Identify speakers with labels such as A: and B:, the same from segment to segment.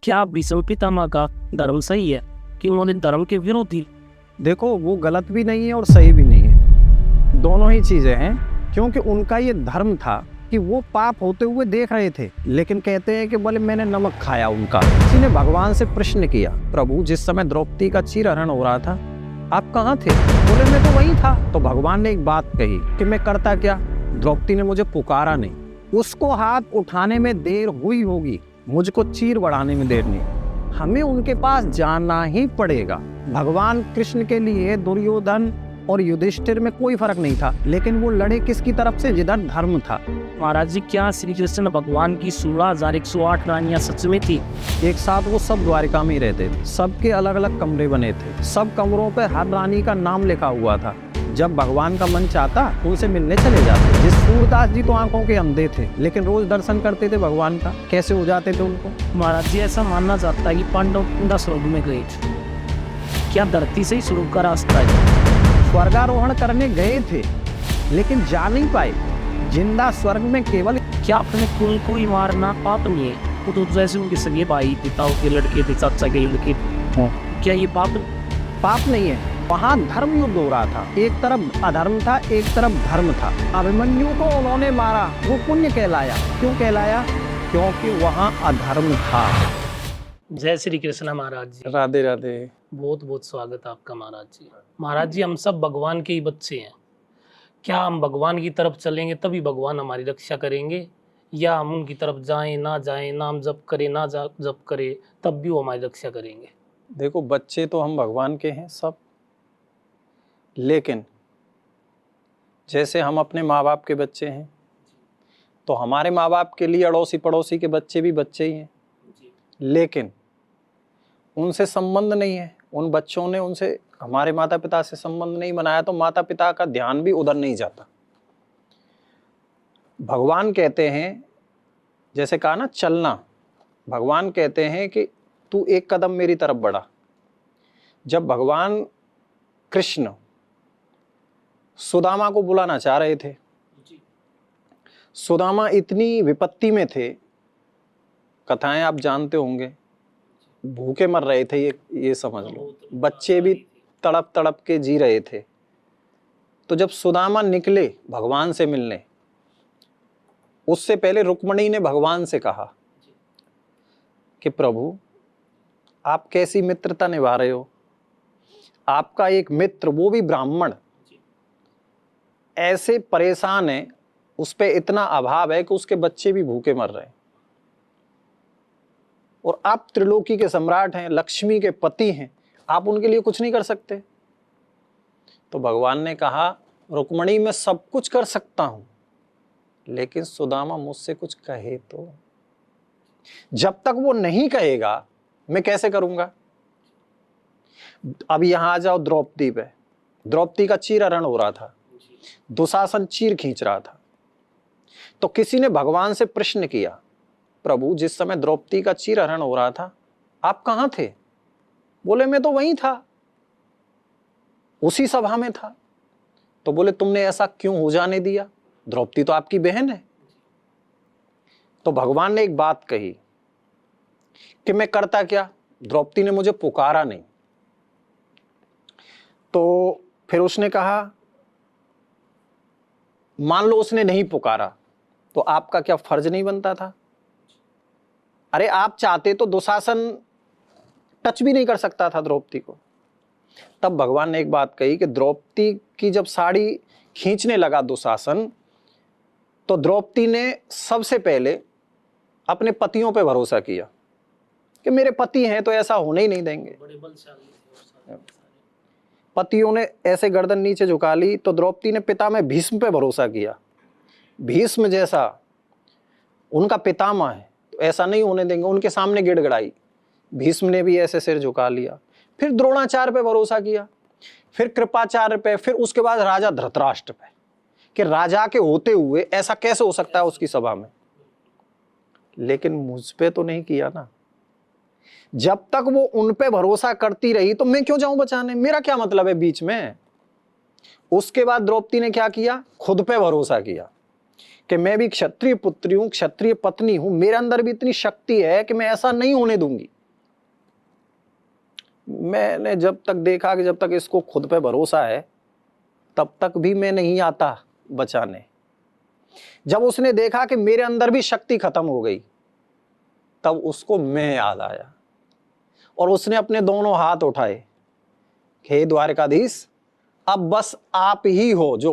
A: क्या भीष्म पितामह का धर्म सही है कि उन्होंने धर्म के विरोधी?
B: देखो, वो गलत भी नहीं है और सही भी नहीं है, दोनों ही चीजें हैं। क्योंकि उनका ये धर्म था कि वो पाप होते हुए देख रहे थे, लेकिन कहते हैं कि बोले मैंने नमक खाया उनका। किसी ने भगवान से प्रश्न किया, प्रभु जिस समय द्रौपदी का चीरहरण हो रहा था आप कहाँ थे? बोले मैं तो वहीं था। तो भगवान ने एक बात कही कि मैं करता क्या, द्रौपदी ने मुझे पुकारा नहीं, उसको हाथ उठाने में देर हुई होगी, मुझको चीर बढ़ाने में देर नहीं, हमें उनके पास जाना ही पड़ेगा। भगवान कृष्ण के लिए दुर्योधन और युधिष्ठिर में कोई फर्क नहीं था, लेकिन वो लड़े किसकी तरफ से? जिधर धर्म था।
A: महाराज जी, क्या श्री कृष्ण भगवान की 16,108 रानियां सच में थी?
B: एक साथ वो सब द्वारिका में ही रहते थे, सबके अलग अलग कमरे बने थे, सब कमरों पे हर रानी का नाम लिखा हुआ था। जब भगवान का मन चाहता उनसे मिलने चले जाते। जिस सूरदास जी तो आंखों के अंधे थे, लेकिन रोज दर्शन करते थे भगवान का, कैसे हो जाते थे उनको?
A: महाराज जी, ऐसा मानना जाता है कि पांडव कुंडा स्वर्ग में गए थे, क्या धरती से ही स्वर्ग का रास्ता है?
B: स्वर्गारोहण करने गए थे लेकिन जा नहीं पाए, जिंदा स्वर्ग में केवल।
A: क्या अपने कुल को ही मारना पाप नहीं है? वो तो जैसे उनके सगे भाई, पिताओं के लड़के थे, चाचा के लड़के, क्या ये
B: पाप नहीं है? वहाँ धर्म युद्ध हो रहा था, एक तरफ अधर्म था, एक तरफ धर्म था। अभिमन्यु को उन्होंने मारा, वो पुण्य कहलाया। क्यों कहलाया? क्योंकि वहाँ अधर्म था।
A: जय श्री कृष्ण महाराज जी।
B: राधे राधे।
A: बहुत बहुत स्वागत आपका महाराज जी। महाराज जी, हम सब भगवान के ही बच्चे हैं। क्या हम भगवान की तरफ चलेंगे तभी भगवान हमारी रक्षा करेंगे, या हम उनकी तरफ जाएं ना जाएं, नाम जप करें ना जप करें, तब भी वो हमारी रक्षा करेंगे?
B: देखो, बच्चे तो हम भगवान के हैं सब, लेकिन जैसे हम अपने माँ बाप के बच्चे हैं, तो हमारे माँ बाप के लिए अड़ोसी पड़ोसी के बच्चे भी बच्चे ही हैं, लेकिन उनसे संबंध नहीं है। उन बच्चों ने उनसे, हमारे माता पिता से संबंध नहीं बनाया, तो माता पिता का ध्यान भी उधर नहीं जाता। भगवान कहते हैं, जैसे कहा ना चलना, भगवान कहते हैं कि तू एक कदम मेरी तरफ बढ़ा। जब भगवान कृष्ण सुदामा को बुलाना चाह रहे थे, सुदामा इतनी विपत्ति में थे, कथाएं आप जानते होंगे, भूखे मर रहे थे, ये समझ लो, बच्चे भी तड़प तड़प के जी रहे थे। तो जब सुदामा निकले भगवान से मिलने, उससे पहले रुक्मिणी ने भगवान से कहा कि प्रभु आप कैसी मित्रता निभा रहे हो, आपका एक मित्र, वो भी ब्राह्मण, ऐसे परेशान है, उस पे इतना अभाव है कि उसके बच्चे भी भूखे मर रहे हैं, और आप त्रिलोकी के सम्राट हैं, लक्ष्मी के पति हैं, आप उनके लिए कुछ नहीं कर सकते? तो भगवान ने कहा, रुक्मिणी मैं सब कुछ कर सकता हूं, लेकिन सुदामा मुझसे कुछ कहे तो। जब तक वो नहीं कहेगा मैं कैसे करूंगा? अब यहां आ जाओ द्रौपदी पे। द्रौपदी का चीरहरण हो रहा था, दुशासन चीर खींच रहा था, तो किसी ने भगवान से प्रश्न किया, प्रभु जिस समय द्रौपदी का चीरहरण हो रहा था आप कहां थे? बोले मैं तो वहीं था, उसी सभा में था। तो बोले तुमने ऐसा क्यों हो जाने दिया? द्रौपदी तो आपकी बहन है। तो भगवान ने एक बात कही कि मैं करता क्या, द्रौपदी ने मुझे पुकारा नहीं। तो फिर उसने कहा, मान लो उसने नहीं पुकारा, तो आपका क्या फर्ज नहीं बनता था? अरे आप चाहते तो दुशासन टच भी नहीं कर सकता था द्रौपदी को। तब भगवान ने एक बात कही कि द्रौपदी की जब साड़ी खींचने लगा दुशासन, तो द्रौपदी ने सबसे पहले अपने पतियों पे भरोसा किया कि मेरे पति हैं तो ऐसा होने ही नहीं देंगे। पतियों ने ऐसे गर्दन नीचे झुका ली, तो द्रौपदी ने पिता में भीष्म पे भरोसा किया, भीष्म जैसा उनका पितामह है तो ऐसा नहीं होने देंगे, उनके सामने गिड़गिड़ाई, भीष्म ने भी ऐसे सिर झुका लिया। फिर द्रोणाचार्य पे भरोसा किया, फिर कृपाचार्य पे, फिर उसके बाद राजा धृतराष्ट्र पे, कि राजा के होते हुए ऐसा कैसे हो सकता है उसकी सभा में। लेकिन मुझ पे तो नहीं किया ना। जब तक वो उन पे भरोसा करती रही तो मैं क्यों जाऊं बचाने, मेरा क्या मतलब है बीच में। उसके बाद द्रौपदी ने क्या किया, खुद पे भरोसा किया कि मैं भी क्षत्रिय पुत्री हूं, क्षत्रिय पत्नी हूं, मेरे अंदर भी इतनी शक्ति है कि मैं ऐसा नहीं होने दूंगी मैंने जब तक देखा कि जब तक इसको खुद पे भरोसा है तब तक भी मैं नहीं आता बचाने। जब उसने देखा कि मेरे अंदर भी शक्ति खत्म हो गई तब उसको मैं याद आया और उसने अपने दोनों हाथ उठाए, हे द्वारकाधीश अब बस आप ही हो जो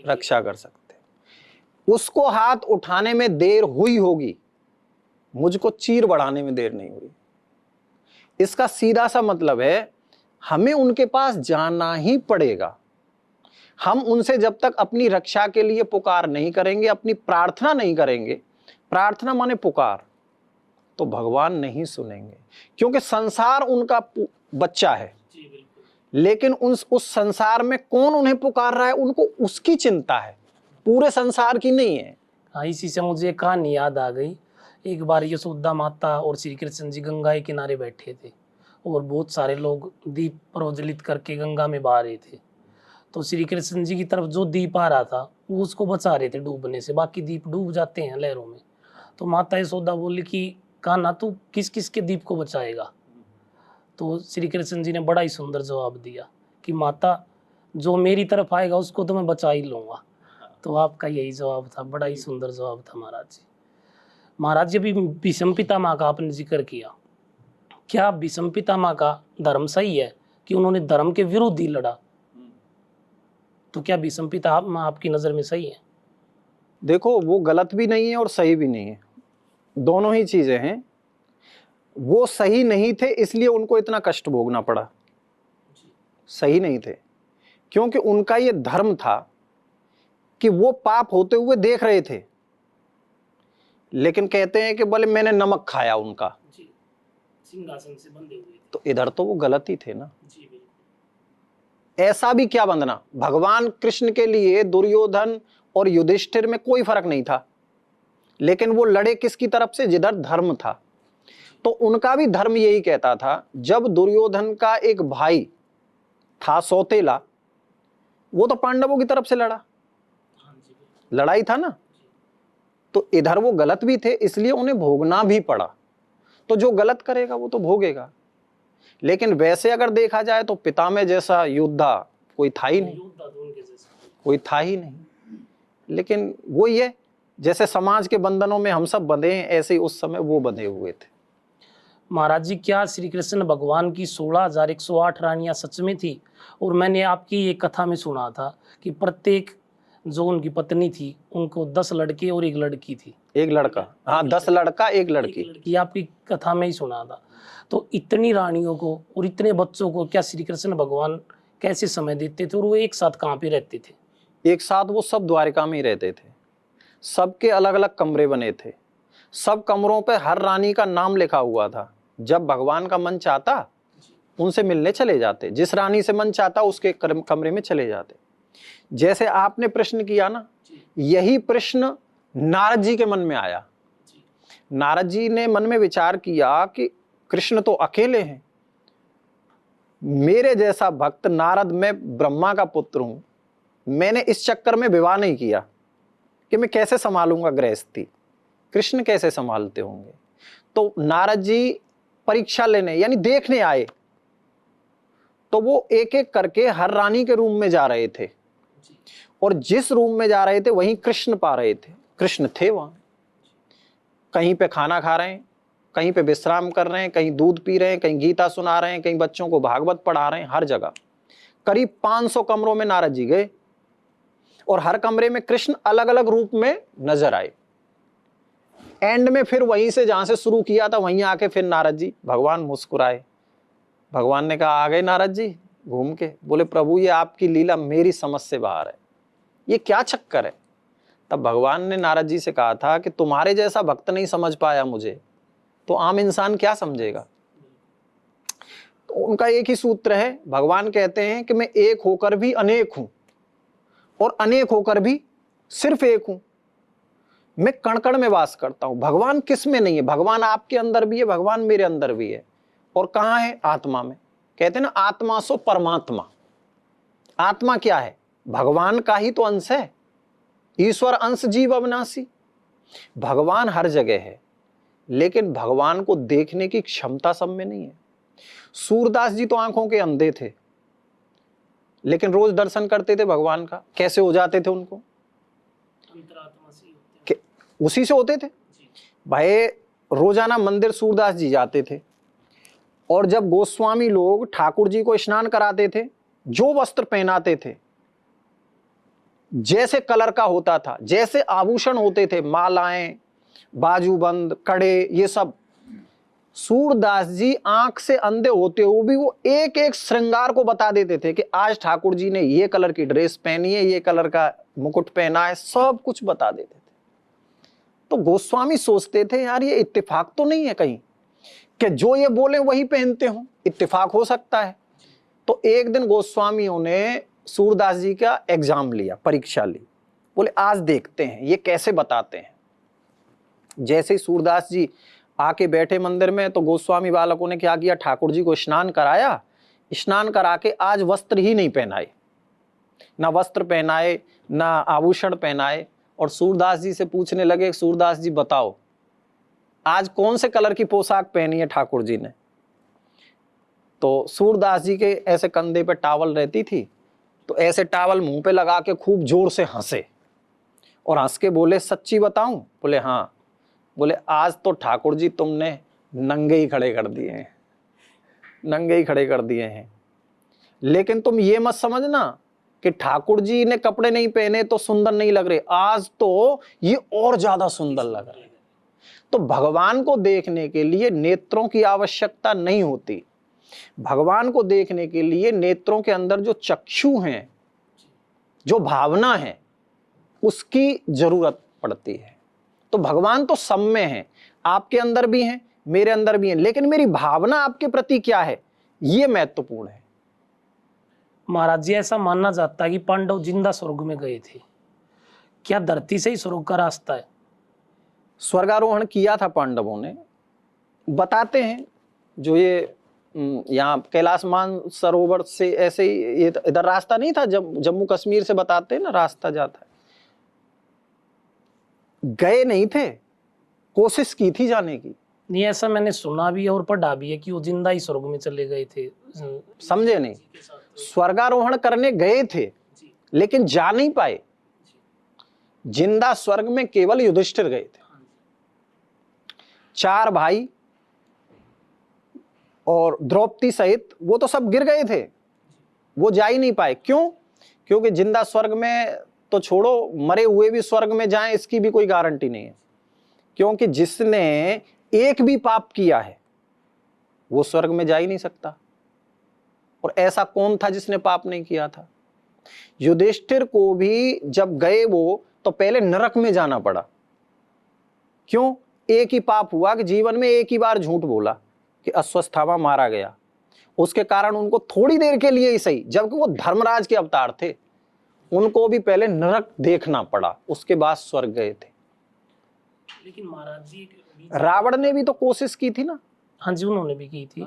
B: रक्षा कर सकते। उसको हाथ उठाने में देर हुई होगी, मुझको चीर बढ़ाने में देर नहीं हुई। इसका सीधा सा मतलब है हमें उनके पास जाना ही पड़ेगा। हम उनसे जब तक अपनी रक्षा के लिए पुकार नहीं करेंगे, अपनी प्रार्थना नहीं करेंगे, प्रार्थना माने पुकार, तो भगवान नहीं सुनेंगे। क्योंकि संसार उनका बच्चा है, लेकिन उस संसार में कौन उन्हें पुकार रहा है उनको उसकी चिंता है, पूरे संसार की नहीं है।
A: हाँ, इसी से मुझे एक कहानी याद आ गई। एक बार यशोदा माता और श्री कृष्ण जी गंगा के किनारे बैठे थे और बहुत सारे लोग दीप प्रज्वलित करके गंगा में बहा रहे थे। तो श्री कृष्ण जी की तरफ जो दीप आ रहा था वो उसको बचा रहे थे डूबने से, बाकी दीप डूब जाते हैं लहरों में। तो माता यशोदा बोली कि कान्हा तू किस किस के दीप को बचाएगा? तो श्री कृष्ण जी ने बड़ा ही सुंदर जवाब दिया कि माता जो मेरी तरफ आएगा उसको तो मैं बचा ही लूँगा। तो आपका यही जवाब था, बड़ा ही सुंदर जवाब था महाराज जी। महाराज जी अभी भीष्म पितामह का आपने जिक्र किया, क्या भीष्म पितामह का धर्म सही है कि उन्होंने धर्म के विरुद्ध ही लड़ा? तो क्या भीष्म पितामह आपकी नज़र में सही है?
B: देखो वो गलत भी नहीं है और सही भी नहीं है, दोनों ही चीजें हैं। वो सही नहीं थे इसलिए उनको इतना कष्ट भोगना पड़ा, सही नहीं थे क्योंकि उनका ये धर्म था कि वो पाप होते हुए देख रहे थे, लेकिन कहते हैं कि बोले मैंने नमक खाया उनका,
A: सिंहासन से बंधे हुए थे।
B: तो इधर तो वो गलत ही थे ना।
A: जी बिल्कुल।
B: ऐसा भी क्या बंधना, भगवान कृष्ण के लिए दुर्योधन और युधिष्ठिर में कोई फर्क नहीं था, लेकिन वो लड़े किसकी तरफ से? जिधर धर्म था। तो उनका भी धर्म यही कहता था। जब दुर्योधन का एक भाई था सौतेला, वो तो पांडवों की तरफ से लड़ा, लड़ाई था ना, तो इधर वो गलत भी थे इसलिए उन्हें भोगना भी पड़ा। तो जो गलत करेगा वो तो भोगेगा। लेकिन वैसे अगर देखा जाए तो पितामह जैसा योद्धा कोई था ही नहीं, कोई था ही नहीं। लेकिन वो ये जैसे समाज के बंधनों में हम सब बंधे हैं, ऐसे ही उस समय वो बंधे हुए थे।
A: महाराज जी क्या श्री कृष्ण भगवान की 16,108 रानियां सच में थी? और मैंने आपकी एक कथा में सुना था कि प्रत्येक जो उनकी पत्नी थी उनको 10 लड़के और एक लड़की थी।
B: एक लड़का, हाँ 10 लड़का एक लड़की।
A: ये आपकी कथा में ही सुना था। तो इतनी रानियों को और इतने बच्चों को क्या श्री कृष्ण भगवान कैसे समय देते थे? और वो एक साथ कहाँ पे रहते थे?
B: एक साथ वो सब द्वारिका में ही रहते थे। सबके अलग अलग कमरे बने थे, सब कमरों पे हर रानी का नाम लिखा हुआ था। जब भगवान का मन चाहता उनसे मिलने चले जाते, जिस रानी से मन चाहता उसके कमरे में चले जाते। जैसे आपने प्रश्न किया ना, यही प्रश्न नारद जी के मन में आया। नारद जी ने मन में विचार किया कि कृष्ण तो अकेले हैं, मेरे जैसा भक्त नारद, मैं ब्रह्मा का पुत्र हूं, मैंने इस चक्कर में विवाह नहीं किया कि मैं कैसे संभालूंगा गृहस्थी, कृष्ण कैसे संभालते होंगे। तो नारद जी परीक्षा लेने यानी देखने आए। तो वो एक एक करके हर रानी के रूम में जा रहे थे और जिस रूम में जा रहे थे वहीं कृष्ण पा रहे थे। कृष्ण थे वहां, कहीं पे खाना खा रहे हैं, कहीं पे विश्राम कर रहे हैं, कहीं दूध पी रहे हैं, कहीं गीता सुना रहे हैं, कहीं बच्चों को भागवत पढ़ा रहे हैं। हर जगह करीब 500 कमरों में नारद जी गए और हर कमरे में कृष्ण अलग अलग रूप में नजर आए। एंड में फिर वहीं से जहां से शुरू किया था वहीं आके फिर नारद जी, भगवान मुस्कुराए। भगवान ने कहा आ गए नारद जी घूम के? बोले प्रभु ये आपकी लीला मेरी समझ से बाहर है, ये क्या चक्कर है? तब भगवान ने नारद जी से कहा था कि तुम्हारे जैसा भक्त नहीं समझ पाया मुझे, तो आम इंसान क्या समझेगा? तो उनका एक ही सूत्र है। भगवान कहते हैं कि मैं एक होकर भी अनेक हूं और अनेक होकर भी सिर्फ एक हूं। मैं कण कण में वास करता हूं। भगवान किस में नहीं है? भगवान आपके अंदर भी है, भगवान मेरे अंदर भी है। और कहां है? आत्मा में। कहते हैं ना आत्मा सो परमात्मा। आत्मा क्या है? भगवान का ही तो अंश है। ईश्वर अंश जीव अविनाशी। भगवान हर जगह है, लेकिन भगवान को देखने की क्षमता सब में नहीं है। सूरदास जी तो आंखों के अंधे थे, लेकिन रोज दर्शन करते थे भगवान का। कैसे हो जाते थे उनको? उसी से होते थे भाई। रोजाना मंदिर सूरदास जी जाते थे, और जब गोस्वामी लोग ठाकुर जी को स्नान कराते थे, जो वस्त्र पहनाते थे जैसे कलर का होता था, जैसे आभूषण होते थे, मालाएं, बाजूबंद, कड़े, ये सब, सूरदास जी आंख से अंधे होते हुए भी वो एक एक श्रृंगार को बता देते थे कि आज ठाकुर जी ने ये कलर की ड्रेस पहनी है, ये कलर का मुकुट पहना है, सब कुछ बता देते थे। तो गोस्वामी सोचते थे यार ये इत्तेफाक तो नहीं है कहीं कि जो ये बोले वही पहनते हो, इत्तेफाक हो सकता है। तो एक दिन गोस्वामियों ने सूरदास जी का एग्जाम लिया, परीक्षा ली। बोले आज देखते हैं ये कैसे बताते हैं। जैसे ही सूरदास जी आके बैठे मंदिर में, तो गोस्वामी बालकों ने क्या किया, ठाकुर जी को स्नान कराया। स्नान करा के आज वस्त्र ही नहीं पहनाए, ना वस्त्र पहनाए, ना आभूषण पहनाए, और सूरदास जी से पूछने लगे, सूरदास जी बताओ आज कौन से कलर की पोशाक पहनी है ठाकुर जी ने। तो सूरदास जी के ऐसे कंधे पे टावल रहती थी, तो ऐसे टावल मुंह पे लगा के खूब जोर से हंसे, और हंस के बोले सच्ची बताऊं? बोले हाँ। बोले आज तो ठाकुर जी तुमने नंगे ही खड़े कर दिए हैं, नंगे ही खड़े कर दिए हैं। लेकिन तुम ये मत समझना कि ठाकुर जी ने कपड़े नहीं पहने तो सुंदर नहीं लग रहे, आज तो ये और ज्यादा सुंदर लग रहे। तो भगवान को देखने के लिए नेत्रों की आवश्यकता नहीं होती। भगवान को देखने के लिए नेत्रों के अंदर जो चक्षु हैं, जो भावना है, उसकी जरूरत पड़ती है। तो भगवान तो सब में है, आपके अंदर भी हैं, मेरे अंदर भी हैं, लेकिन मेरी भावना आपके प्रति क्या है, ये महत्वपूर्ण है।
A: महाराज जी ऐसा मानना जाता है कि पांडव जिंदा स्वर्ग में गए थे, क्या धरती से ही स्वर्ग का रास्ता है?
B: स्वर्गारोहण किया था पांडवों ने, बताते हैं। जो ये यहाँ कैलाश मानसरोवर से ऐसे ही ये इधर रास्ता नहीं था, जम्मू कश्मीर से बताते हैं ना रास्ता जाता है। गए नहीं थे, कोशिश की थी जाने की।
A: नहीं, ऐसा मैंने सुना भी है और पढ़ा भी है कि वो जिंदा ही स्वर्ग में चले गए थे।
B: समझे नहीं? स्वर्गारोहण करने गए थे लेकिन जा नहीं पाए। जिंदा स्वर्ग में केवल युधिष्ठिर गए थे। 4 भाई और द्रौपदी सहित वो तो सब गिर गए थे, वो जा ही नहीं पाए। क्यों? क्योंकि जिंदा स्वर्ग में तो छोड़ो, मरे हुए भी स्वर्ग में जाएं इसकी भी कोई गारंटी नहीं है। क्योंकि जिसने एक भी पाप किया है वो स्वर्ग में जा ही नहीं सकता। और ऐसा कौन था जिसने पाप नहीं किया था? युधिष्ठिर को भी जब गए वो, तो पहले नरक में जाना पड़ा। क्यों? एक ही पाप हुआ कि जीवन में एक ही बार झूठ बोला कि अश्वत्थामा मारा गया। उसके कारण उनको थोड़ी देर के लिए ही सही, जबकि वो धर्मराज के अवतार थे, उनको भी पहले नरक देखना पड़ा, उसके बाद स्वर्ग गए थे।
A: लेकिन महाराज जी
B: रावण ने भी तो कोशिश की थी ना।
A: हाँ जी, उन्होंने भी की थी।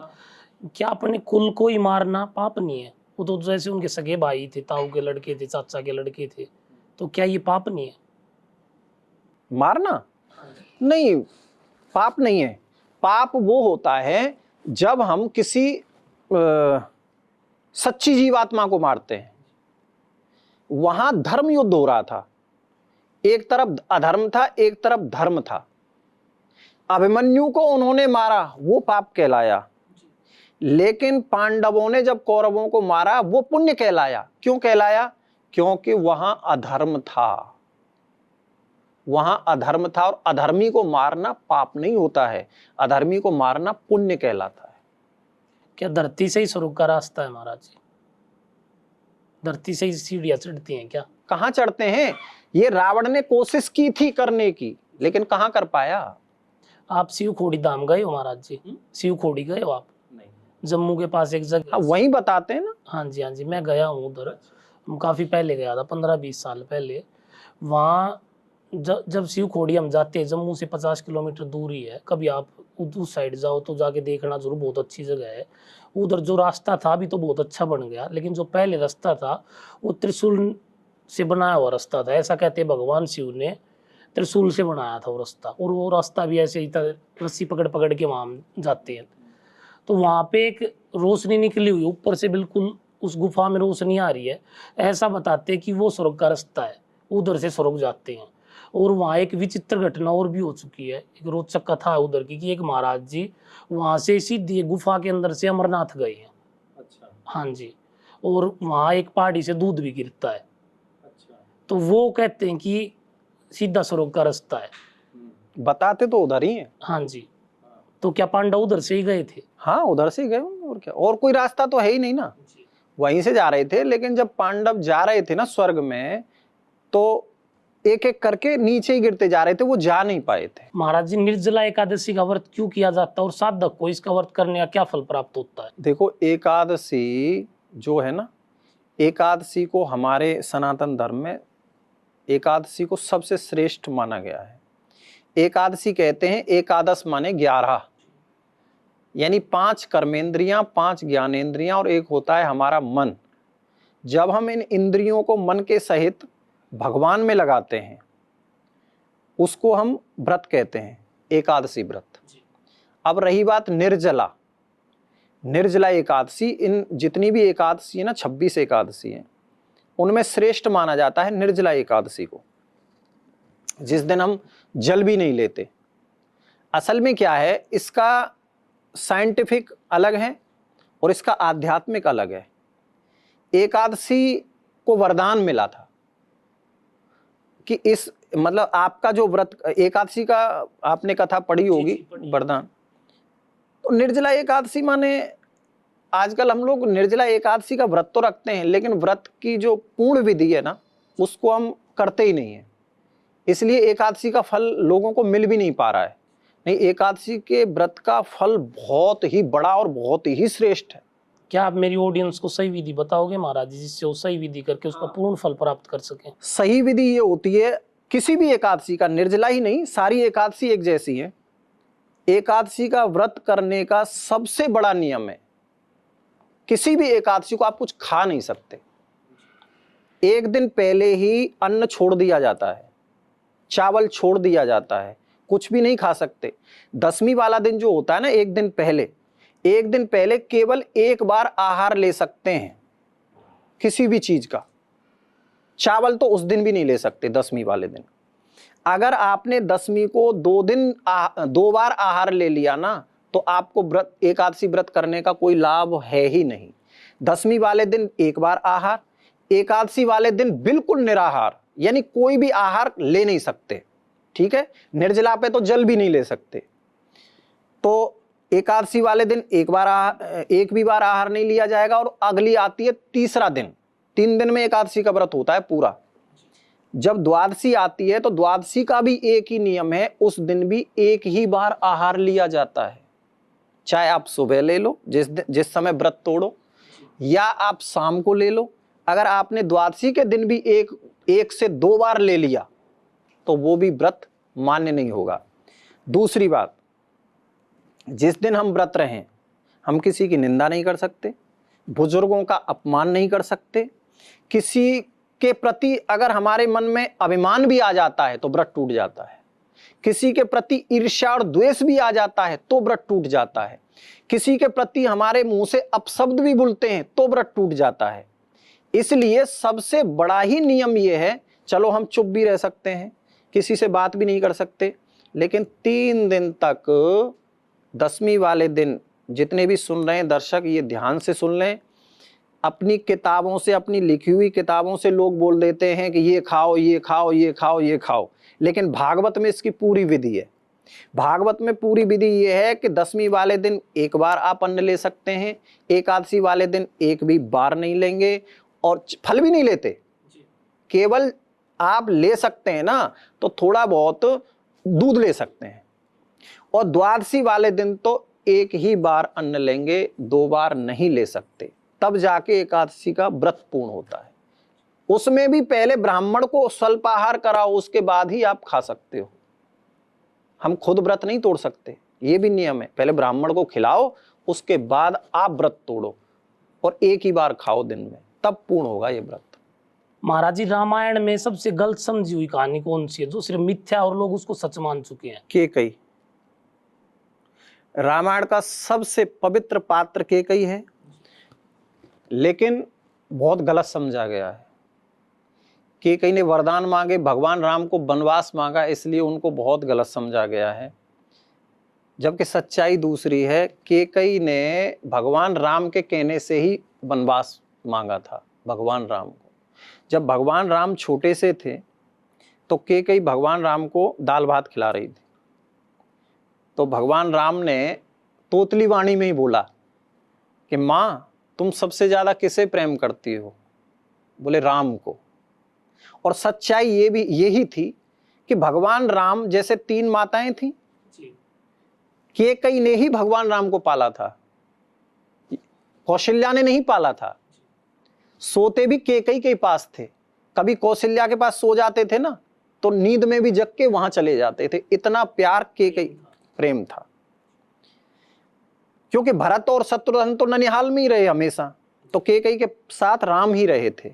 A: क्या अपने कुल को ही मारना पाप नहीं है? वो तो जैसे उनके सगे भाई थे, ताऊ के लड़के थे, चाचा के लड़के थे, तो क्या ये पाप नहीं है?
B: मारना नहीं, पाप नहीं है। पाप वो होता है जब हम किसी सच्ची जीवात्मा को मारते हैं। वहां धर्म युद्ध हो रहा था, एक तरफ अधर्म था, एक तरफ धर्म था। अभिमन्यु को उन्होंने मारा, वो पाप कहलाया। लेकिन पांडवों ने जब कौरवों को मारा, वो पुण्य कहलाया। क्यों कहलाया? क्योंकि वहां अधर्म था, वहां अधर्म था। और अधर्मी को मारना पाप नहीं होता है, अधर्मी को मारना पुण्य कहलाता है।
A: क्या धरती से ही स्वर्ग का रास्ता है महाराज जी? धरती से ही सीढ़ियां चढ़ती हैं क्या?
B: कहां चढ़ते हैं? ये रावण ने कोशिश की थी करने की, लेकिन कहां कर पाया।
A: आप शिव खोड़ी धाम गए हो महाराज जी? शिव खोड़ी गए हो आप? नहीं। जम्मू के पास एक जगह,
B: वहीं बताते हैं ना।
A: हाँ जी, हाँ जी, मैं गया हूँ उधर, काफी पहले गया था, 15-20 साल पहले। वहाँ जब शिव खोड़ी हम जाते हैं, जम्मू से 50 किलोमीटर दूरी है। कभी आप उस साइड जाओ तो जाके देखना जरूर, बहुत अच्छी जगह है। उधर जो रास्ता था अभी तो बहुत अच्छा बन गया, लेकिन जो पहले रास्ता था वो त्रिशूल से बनाया हुआ रास्ता था। ऐसा कहते हैं भगवान शिव ने त्रिशूल से बनाया था वो रास्ता, और वो रास्ता भी ऐसे ही था, रस्सी पकड़ पकड़ के वहाँ जाते हैं। तो वहां पे एक रोशनी निकली हुई ऊपर से, बिल्कुल उस गुफा में रोशनी आ रही है, ऐसा बताते हैं कि वो स्वर्ग का रास्ता है, उधर से स्वर्ग जाते हैं। और वहाँ एक विचित्र घटना और भी हो चुकी है, एक रोचक कथा है उधर की, कि एक महाराज जी वहाँ से सीधी गुफा के अंदर से अमरनाथ गए हैं।
B: अच्छा।
A: हाँ जी। और वहाँ एक पहाड़ी से दूध भी गिरता है।
B: अच्छा।
A: तो वो कहते हैं कि सीधा स्वर्ग का रास्ता है।
B: बताते तो उधर ही है।
A: हाँ जी। तो क्या पांडव उधर से ही गए थे?
B: हाँ, उधर से ही गए होंगे, और क्या, और कोई रास्ता तो है ही नहीं ना, वहीं से जा रहे थे। लेकिन जब पांडव जा रहे थे ना स्वर्ग में, तो एक एक करके नीचे ही गिरते जा रहे थे, वो जा नहीं पाए थे।
A: महाराज जी, निर्जला एकादशी का व्रत क्यों किया जाता है और साधक को इसका व्रत करने का क्या फल प्राप्त होता है?
B: देखो, एकादशी जो है ना, एकादशी को हमारे सनातन धर्म में एकादशी को सबसे श्रेष्ठ माना गया है। एकादशी कहते हैं, एकादश माने 11, यानी 5 कर्मेंद्रियां, 5 ज्ञानेंद्रियां और एक होता है हमारा मन। जब हम इन इंद्रियों को मन के सहित भगवान में लगाते हैं, उसको हम व्रत कहते हैं, एकादशी व्रत। अब रही बात निर्जला, निर्जला एकादशी, इन जितनी भी एकादशी है ना, 26 एकादशी है, उनमें श्रेष्ठ माना जाता है निर्जला एकादशी को, जिस दिन हम जल भी नहीं लेते। असल में क्या है, इसका साइंटिफिक अलग है और इसका आध्यात्मिक अलग है। एकादशी को वरदान मिला था कि इस मतलब आपका जो व्रत, एकादशी का आपने कथा पढ़ी होगी, वरदान। तो निर्जला एकादशी माने, आजकल हम लोग निर्जला एकादशी का व्रत तो रखते हैं, लेकिन व्रत की जो पूर्ण विधि है ना, उसको हम करते ही नहीं है। इसलिए एकादशी का फल लोगों को मिल भी नहीं पा रहा है। नहीं, एकादशी के व्रत का फल बहुत ही बड़ा और बहुत ही श्रेष्ठ है।
A: क्या आप मेरी ऑडियंस को सही विधि बताओगे महाराज जी, जिससे वो सही विधि करके उसका पूर्ण फल प्राप्त कर सके?
B: सही विधि ये होती है, किसी भी एकादशी का, निर्जला ही नहीं, सारी एकादशी एक जैसी है। एकादशी का व्रत करने का सबसे बड़ा नियम है, किसी भी एकादशी को आप कुछ खा नहीं सकते। एक दिन पहले ही अन्न छोड़ दिया जाता है, चावल छोड़ दिया जाता है, कुछ भी नहीं खा सकते। 10वीं वाला दिन जो होता है ना, एक दिन पहले केवल एक बार आहार ले सकते हैं किसी भी चीज का। चावल तो उस दिन भी नहीं ले सकते 10वीं वाले दिन। अगर आपने 10वीं को 2 बार आहार ले लिया ना, तो आपको व्रत, एकादशी व्रत करने का कोई लाभ है ही नहीं। 10वीं वाले दिन एक बार आहार, एकादशी वाले दिन बिल्कुल निराहार, यानी कोई भी आहार ले नहीं सकते। ठीक है, निर्जला पे तो जल भी नहीं ले सकते। तो एकादशी वाले दिन एक भी बार आहार नहीं लिया जाएगा। और अगली आती है तीसरा दिन, 3 दिन में एकादशी का व्रत होता है पूरा। जब द्वादशी आती है, तो द्वादशी का भी एक ही नियम है, उस दिन भी एक ही बार आहार लिया जाता है। चाहे आप सुबह ले लो, जिस समय व्रत तोड़ो, या आप शाम को ले लो। अगर आपने द्वादशी के दिन भी एक से 2 बार ले लिया, तो वो भी व्रत मान्य नहीं होगा। दूसरी बात, जिस दिन हम व्रत रहें, हम किसी की निंदा नहीं कर सकते, बुजुर्गों का अपमान नहीं कर सकते। किसी के प्रति अगर हमारे मन में अभिमान भी आ जाता है तो व्रत टूट जाता है। किसी के प्रति ईर्ष्या और द्वेष भी आ जाता है तो व्रत टूट जाता है। किसी के प्रति हमारे मुंह से अपशब्द भी बोलते हैं तो व्रत टूट जाता है। इसलिए सबसे बड़ा ही नियम यह है, चलो हम चुप भी रह सकते हैं, किसी से बात भी नहीं कर सकते, लेकिन 3 दिन तक, 10वीं वाले दिन, जितने भी सुन रहे हैं दर्शक, ये ध्यान से सुन लें। अपनी किताबों से, अपनी लिखी हुई किताबों से लोग बोल देते हैं कि ये खाओ, ये खाओ, ये खाओ, ये खाओ, लेकिन भागवत में इसकी पूरी विधि है। भागवत में पूरी विधि ये है कि 10वीं वाले दिन एक बार आप अन्न ले सकते हैं, एकादशी वाले दिन एक भी बार नहीं लेंगे, और फल भी नहीं लेते, केवल आप ले सकते हैं ना, तो थोड़ा बहुत दूध ले सकते हैं। और द्वादशी वाले दिन तो एक ही बार अन्न लेंगे, 2 बार नहीं ले सकते, तब जाके एकादशी का व्रत पूर्ण होता है। उसमें भी पहले ब्राह्मण को स्वल्पाहार कराओ, उसके बाद ही आप खा सकते हो। हम खुद व्रत नहीं तोड़ सकते, ये भी नियम है। पहले ब्राह्मण को खिलाओ, उसके बाद आप व्रत तोड़ो, और एक ही बार खाओ दिन में, तब पूर्ण होगा ये व्रत।
A: महाराज जी, रामायण में सबसे गलत समझी हुई कहानी कौन सी है, जो सिर्फ मिथ्या और लोग उसको सच मान चुके हैं?
B: कैकेयी। रामायण का सबसे पवित्र पात्र केकई है, लेकिन बहुत गलत समझा गया है। केकई ने वरदान मांगे, भगवान राम को वनवास मांगा, इसलिए उनको बहुत गलत समझा गया है। जबकि सच्चाई दूसरी है, केकई ने भगवान राम के कहने से ही वनवास मांगा था भगवान राम को। जब भगवान राम छोटे से थे तो केकई भगवान राम को दाल भात खिला रही थी, तो भगवान राम ने तोतली वाणी में ही बोला कि माँ तुम सबसे ज्यादा किसे प्रेम करती हो? बोले राम को। और सच्चाई ये भी यही थी कि भगवान राम जैसे 3 माताएं थी, केकई ने ही भगवान राम को पाला था, कौशल्या ने नहीं पाला था। सोते भी केकई के पास थे, कभी कौशल्या के पास सो जाते थे ना तो नींद में भी जग के वहां चले जाते थे, इतना प्यार केकई प्रेम था। क्योंकि भरत और शत्रुघ्न तो ननिहाल में ही रहे हमेशा, तो केकई के साथ राम ही रहे थे।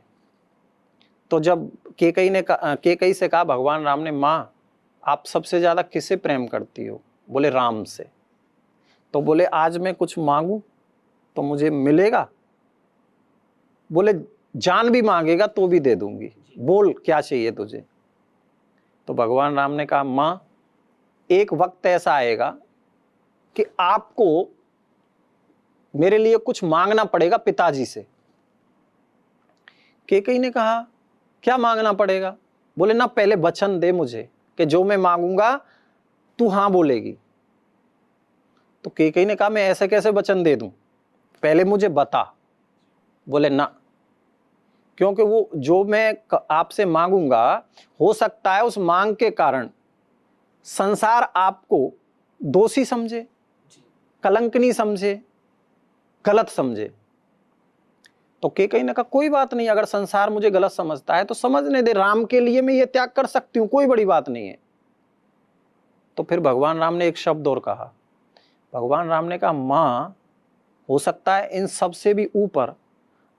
B: तो जब केकई से कहा भगवान राम ने, माँ आप सबसे ज्यादा किसे प्रेम करती हो? बोले राम से। तो बोले आज मैं कुछ मांगू तो मुझे मिलेगा? बोले जान भी मांगेगा तो भी दे दूंगी, बोल क्या चाहिए तुझे? तो भगवान राम ने कहा, माँ एक वक्त ऐसा आएगा कि आपको मेरे लिए कुछ मांगना पड़ेगा पिताजी से। केकई ने कहा क्या मांगना पड़ेगा? बोले ना पहले वचन दे मुझे कि जो मैं मांगूंगा तू हां बोलेगी। तो केकई ने कहा मैं ऐसे कैसे वचन दे दूं, पहले मुझे बता। बोले ना, क्योंकि वो जो मैं आपसे मांगूंगा हो सकता है उस मांग के कारण संसार आपको दोषी समझे, कलंकनी समझे, गलत समझे। तो केकई ने कहा कोई बात नहीं, अगर संसार मुझे गलत समझता है तो समझने दे, राम के लिए मैं ये त्याग कर सकती हूं, कोई बड़ी बात नहीं है। तो फिर भगवान राम ने एक शब्द और कहा। भगवान राम ने कहा मां हो सकता है इन सब से भी ऊपर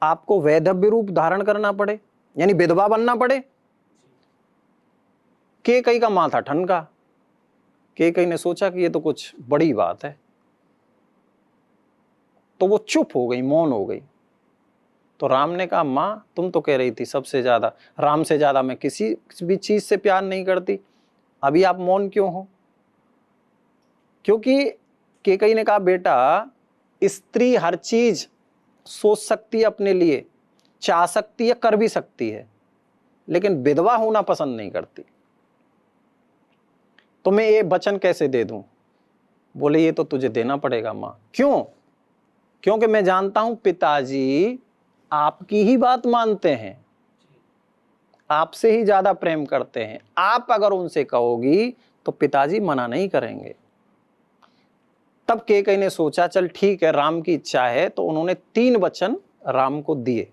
B: आपको वैधव्य रूप धारण करना पड़े, यानी विधवा बनना पड़े। केकई का माथा ठनका। केकई ने सोचा कि ये तो कुछ बड़ी बात है, तो वो चुप हो गई, मौन हो गई। तो राम ने कहा मां तुम तो कह रही थी सबसे ज्यादा, राम से ज्यादा मैं किसी भी चीज से प्यार नहीं करती, अभी आप मौन क्यों हो? क्योंकि केकई ने कहा बेटा स्त्री हर चीज सोच सकती है अपने लिए, चाह सकती है, कर भी सकती है, लेकिन विधवा होना पसंद नहीं करती। तो मैं ये वचन कैसे दे दूं? बोले ये तो तुझे देना पड़ेगा मां। क्यों? क्योंकि मैं जानता हूं पिताजी आपकी ही बात मानते हैं, आपसे ही ज्यादा प्रेम करते हैं। आप अगर उनसे कहोगी तो पिताजी मना नहीं करेंगे। तब केकई ने सोचा चल ठीक है, राम की इच्छा है, तो उन्होंने 3 वचन राम को दिए।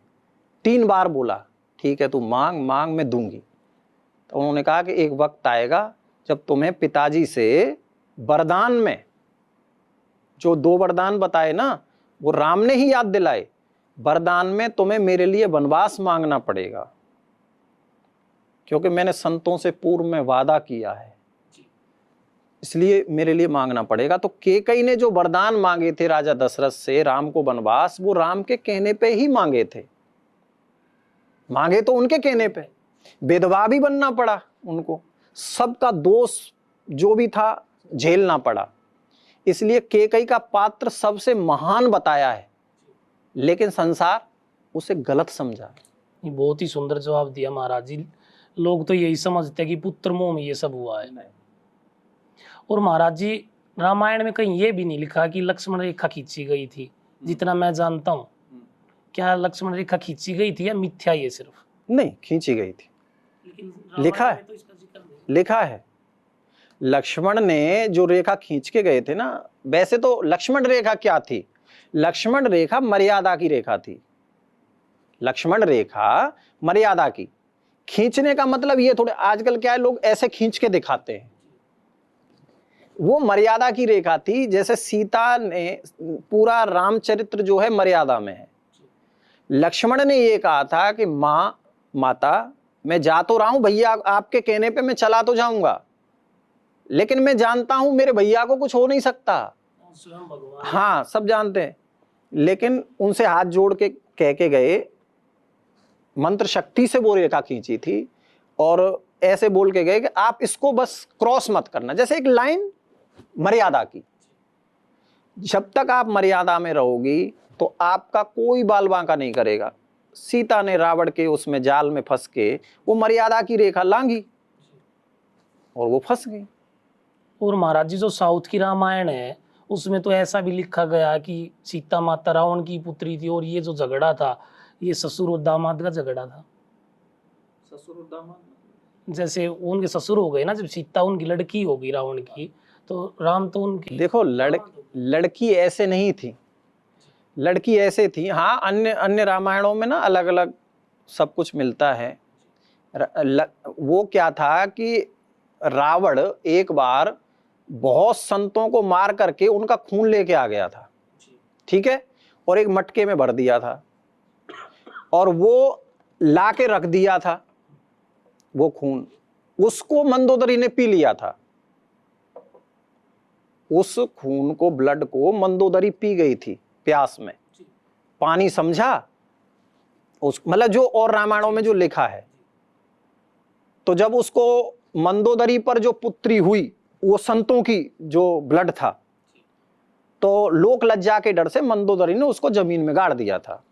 B: 3 बार बोला ठीक है तू मांग मांग मैं दूंगी। तो उन्होंने कहा कि एक वक्त आएगा जब तुम्हें पिताजी से वरदान में, जो 2 वरदान बताए ना वो राम ने ही याद दिलाए, वरदान में तुम्हें मेरे लिए वनवास मांगना पड़ेगा, क्योंकि मैंने संतों से पूर्व में वादा किया है, इसलिए मेरे लिए मांगना पड़ेगा। तो केकई ने जो वरदान मांगे थे राजा दशरथ से राम को वनवास, वो राम के कहने पे ही मांगे थे। मांगे तो उनके कहने पे, विधवा भी बनना पड़ा उनको, सबका दोष जो भी था झेलना पड़ा। इसलिए केकई का पात्र सबसे महान बताया है, लेकिन संसार उसे गलत समझा।
A: ये बहुत ही सुंदर जवाब दिया महाराज जी। लोग तो यही समझते हैं कि पुत्र मोह में ये सब हुआ है। और महाराज जी रामायण में कहीं ये भी नहीं लिखा कि लक्ष्मण रेखा खींची गई थी, जितना मैं जानता हूँ। क्या लक्ष्मण रेखा खींची गई थी या मिथ्या ये सिर्फ?
B: नहीं, खींची गई थी, लिखा है, लिखा है। लक्ष्मण ने जो रेखा खींच के गए थे ना, वैसे तो लक्ष्मण रेखा क्या थी? लक्ष्मण रेखा मर्यादा की रेखा थी। लक्ष्मण रेखा मर्यादा की, खींचने का मतलब ये थोड़े, आजकल क्या है लोग ऐसे खींच के दिखाते हैं, वो मर्यादा की रेखा थी। जैसे सीता ने पूरा रामचरित्र जो है मर्यादा में है। लक्ष्मण ने ये कहा था कि माता मैं जा तो रहा हूं भैया, आपके कहने पे मैं चला तो जाऊंगा, लेकिन मैं जानता हूं मेरे भैया को कुछ हो नहीं सकता,
A: स्वयं भगवान।
B: हाँ, सब जानते हैं, लेकिन उनसे हाथ जोड़ के कह के गए, मंत्र शक्ति से वो रेखा खींची थी और ऐसे बोल के गए कि आप इसको बस क्रॉस मत करना, जैसे एक लाइन मर्यादा की। जब तक आप मर्यादा में रहोगी तो आपका कोई बाल बांका नहीं करेगा। सीता ने रावण के उसमें जाल में फंस के वो मर्यादा की रेखा लांगी और वो फंस गई।
A: और महाराज जी जो साउथ की रामायण है उसमें तो ऐसा भी लिखा गया कि सीता माता रावण की पुत्री थी और ये जो झगड़ा था ये ससुर और दामाद का झगड़ा था।
B: ससुर और दामाद,
A: जैसे उनके ससुर हो गए ना, जब सीता उनकी लड़की होगी रावण की, तो राम तो उनकी।
B: देखो लड़की ऐसे नहीं थी, लड़की ऐसे थी। हाँ, अन्य अन्य रामायणों में ना अलग अलग सब कुछ मिलता है। वो क्या था कि रावण एक बार बहुत संतों को मार करके उनका खून लेके आ गया था, ठीक है, और एक मटके में भर दिया था और वो ला के रख दिया था। वो खून उसको मंदोदरी ने पी लिया था। उस खून को, ब्लड को मंदोदरी पी गई थी प्यास में, पानी समझा उस, मतलब जो और रामायणों में जो लिखा है। तो जब उसको मंदोदरी पर जो पुत्री हुई, वो संतों की जो ब्लड था, तो लोक लज्जा के डर से मंदोदरी ने उसको जमीन में गाड़ दिया था।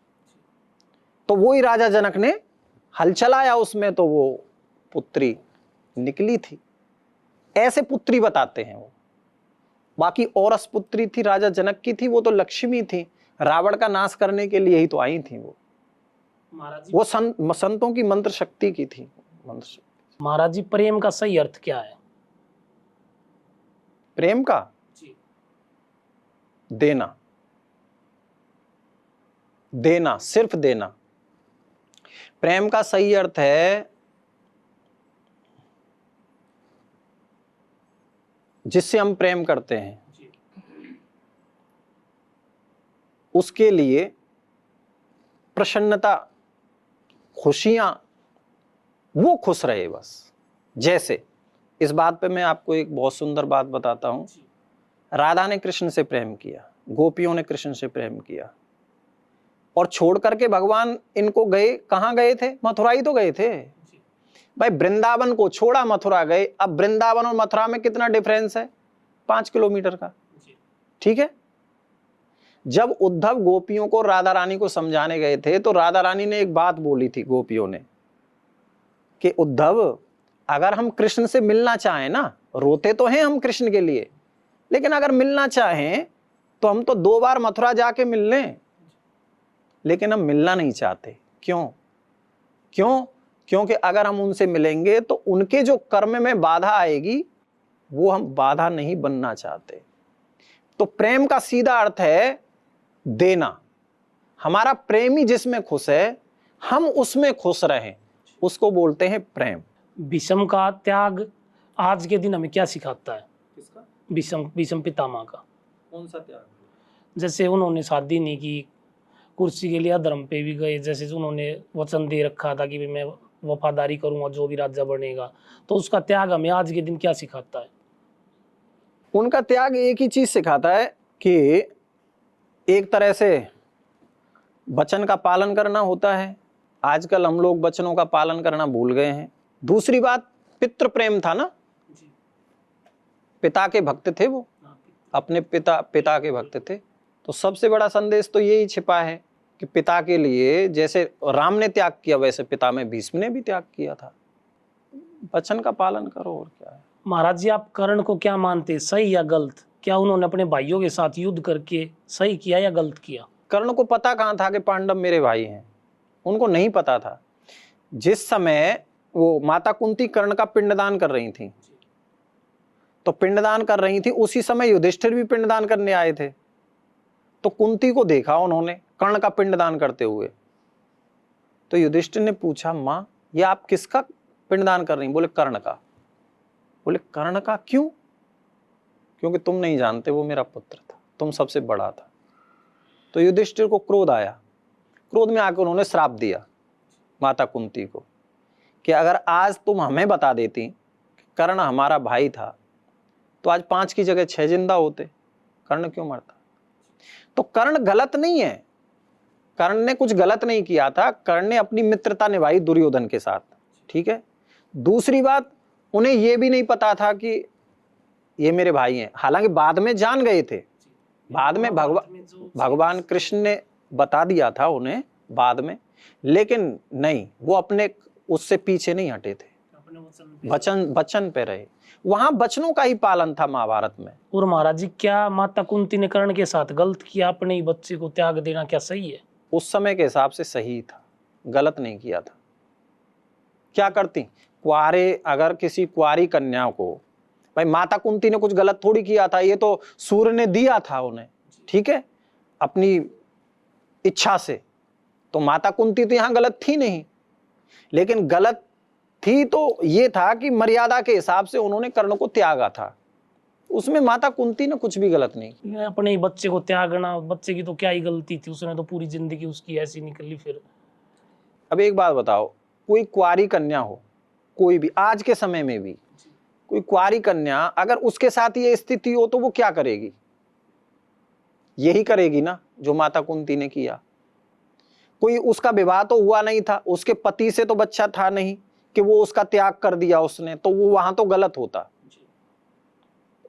B: तो वही राजा जनक ने हल चलाया उसमें, तो वो पुत्री निकली थी। ऐसे पुत्री बताते हैं वो। बाकी औरस पुत्री थी, राजा जनक की थी, वो तो लक्ष्मी थी, रावण का नाश करने के लिए ही तो आई थी वो। वो संतों की मंत्र शक्ति की थी, मंत्र शक्ति।
A: महाराज जी प्रेम का सही अर्थ क्या है?
B: प्रेम का
A: जी।
B: देना, देना, सिर्फ देना। प्रेम का सही अर्थ है जिससे हम प्रेम करते हैं उसके लिए प्रसन्नता, खुशियां, वो खुश रहे बस। जैसे इस बात पे मैं आपको एक बहुत सुंदर बात बताता हूं। राधा ने कृष्ण से प्रेम किया, गोपियों ने कृष्ण से प्रेम किया, और छोड़ करके भगवान इनको गए, कहां गए थे? मथुरा ही तो गए थे भाई। वृंदावन को छोड़ा, मथुरा गए। अब वृंदावन और मथुरा में कितना डिफरेंस है? 5 किलोमीटर का, ठीक है। जब उद्धव गोपियों को, राधा रानी को समझाने गए थे, तो राधा रानी ने एक बात बोली थी गोपियों ने कि उद्धव, अगर हम कृष्ण से मिलना चाहें ना, रोते तो हैं हम कृष्ण के लिए, लेकिन अगर मिलना चाहें तो हम तो 2 बार मथुरा जाके मिल लें, लेकिन हम मिलना नहीं चाहते। क्यों? क्योंकि अगर हम उनसे मिलेंगे तो उनके जो कर्म में बाधा आएगी, वो हम बाधा नहीं बनना चाहते। तो प्रेम का सीधा अर्थ है देना। हमारा प्रेमी जिसमें खुश है, हम उसमें खुश रहें, उसको बोलते हैं प्रेम।
A: विषम का त्याग आज के दिन हमें क्या सिखाता है?
B: किसका?
A: विषम पितामह का।
B: कौन सा त्याग?
A: जैसे उन्होंने शादी नहीं की, कुर्सी के लिए अधर्म पे भी गए, जैसे उन्होंने वचन दे रखा था कि मैं वफादारी करूंगा जो भी राजा बनेगा, तो उसका त्याग हमें आज के दिन क्या सिखाता है?
B: उनका त्याग एक ही चीज सिखाता है कि एक तरह से वचन का पालन करना होता है। आजकल हम लोग वचनों का पालन करना भूल गए हैं। दूसरी बात, पितृ प्रेम था ना, पिता के भक्त थे वो, अपने पिता के भक्त थे। तो सबसे बड़ा संदेश तो यही छिपा है कि पिता के लिए जैसे राम ने त्याग किया, वैसे पिता में भीष्म ने भी त्याग किया था। वचन का पालन करो, और क्या है।
A: महाराज जी आप कर्ण को क्या मानते, सही या गलत? क्या उन्होंने अपने भाइयों के साथ युद्ध करके सही किया या गलत किया?
B: कर्ण को पता कहाँ था कि पांडव मेरे भाई हैं? उनको नहीं पता था। जिस समय वो माता कुंती कर्ण का पिंडदान कर रही थी, तो पिंडदान कर रही थी, उसी समय युधिष्ठिर भी पिंडदान करने आए थे। तो कुंती को देखा उन्होंने कर्ण का पिंडदान करते हुए, तो युधिष्ठिर ने पूछा, माँ ये आप किसका पिंडदान कर रही? बोले कर्ण का। बोले कर्ण का क्यों? क्योंकि तुम नहीं जानते, वो मेरा पुत्र था, तुम सबसे बड़ा था। तो युधिष्ठिर को क्रोध आया। क्रोध में आकर उन्होंने श्राप दिया माता कुंती को कि अगर आज तुम हमें बता देती कि कर्ण हमारा भाई था, तो आज 5 की जगह 6 जिंदा होते। कर्ण क्यों मरता? तो कर्ण गलत नहीं है, कर्ण ने कुछ गलत नहीं किया था, कर्ण ने अपनी मित्रता निभाई दुर्योधन के साथ, ठीक है। दूसरी बात, उन्हें यह भी नहीं पता था कि ये मेरे भाई हैं, हालांकि बाद में जान गए थे, बाद में भगवान कृष्ण ने बता दिया था उन्हें बाद में, लेकिन नहीं, वो अपने उससे पीछे नहीं हटे थे, वचन पे रहे। वहां वचनों का ही पालन था महाभारत में।
A: और महाराज जी, क्या माता कुंती ने कर्ण के साथ गलत किया? अपने ही बच्चे को त्याग देना क्या सही है?
B: उस समय के हिसाब से सही था, गलत नहीं किया था। क्या करती कुआरे, अगर किसी कुआरी कन्या को, भाई माता कुंती ने कुछ गलत थोड़ी किया था, ये तो सूर्य ने दिया था उन्हें, ठीक है, अपनी इच्छा से, तो माता कुंती तो यहां गलत थी नहीं, लेकिन गलत थी तो ये था कि मर्यादा के हिसाब से उन्होंने कर्ण को त्यागा था, उसमें माता कुंती ने कुछ भी गलत नहीं किया।
A: अपने ही बच्चे को त्यागना, बच्चे की तो क्या ही गलती थी, उसने तो पूरी जिंदगी उसकी ऐसी निकली। फिर
B: अब एक बात बताओ, कोई कुआरी कन्या हो, कोई भी आज के समय में भी कोई कुआरी कन्या, अगर उसके साथ ये स्थिति हो तो वो क्या करेगी? यही करेगी ना जो माता कुंती ने किया। कोई उसका विवाह तो हुआ नहीं था, उसके पति से तो बच्चा था नहीं कि वो उसका त्याग कर दिया उसने, तो वो वहां तो गलत होता,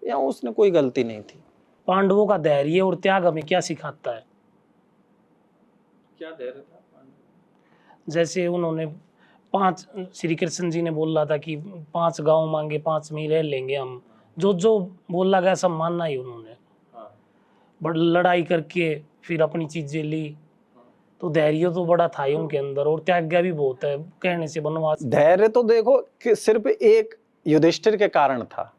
B: या उसने कोई गलती नहीं थी।
A: पांडवों का धैर्य और त्याग हमें क्या सिखाता है?
B: क्या धैर्य था?
A: जैसे उन्होंने 5, श्री कृष्ण जी ने बोला था कि 5 गांव मांगे 5 में ही रह लेंगे हम, जो बोला गया सब मानना ही उन्होंने। बड़ी लड़ाई करके फिर अपनी चीजें ली, तो धैर्य तो बड़ा था ही उनके अंदर, और त्याग भी बहुत है, कहने से वनवास।
B: धैर्य तो देखो कि सिर्फ एक युधिष्ठिर के कारण था।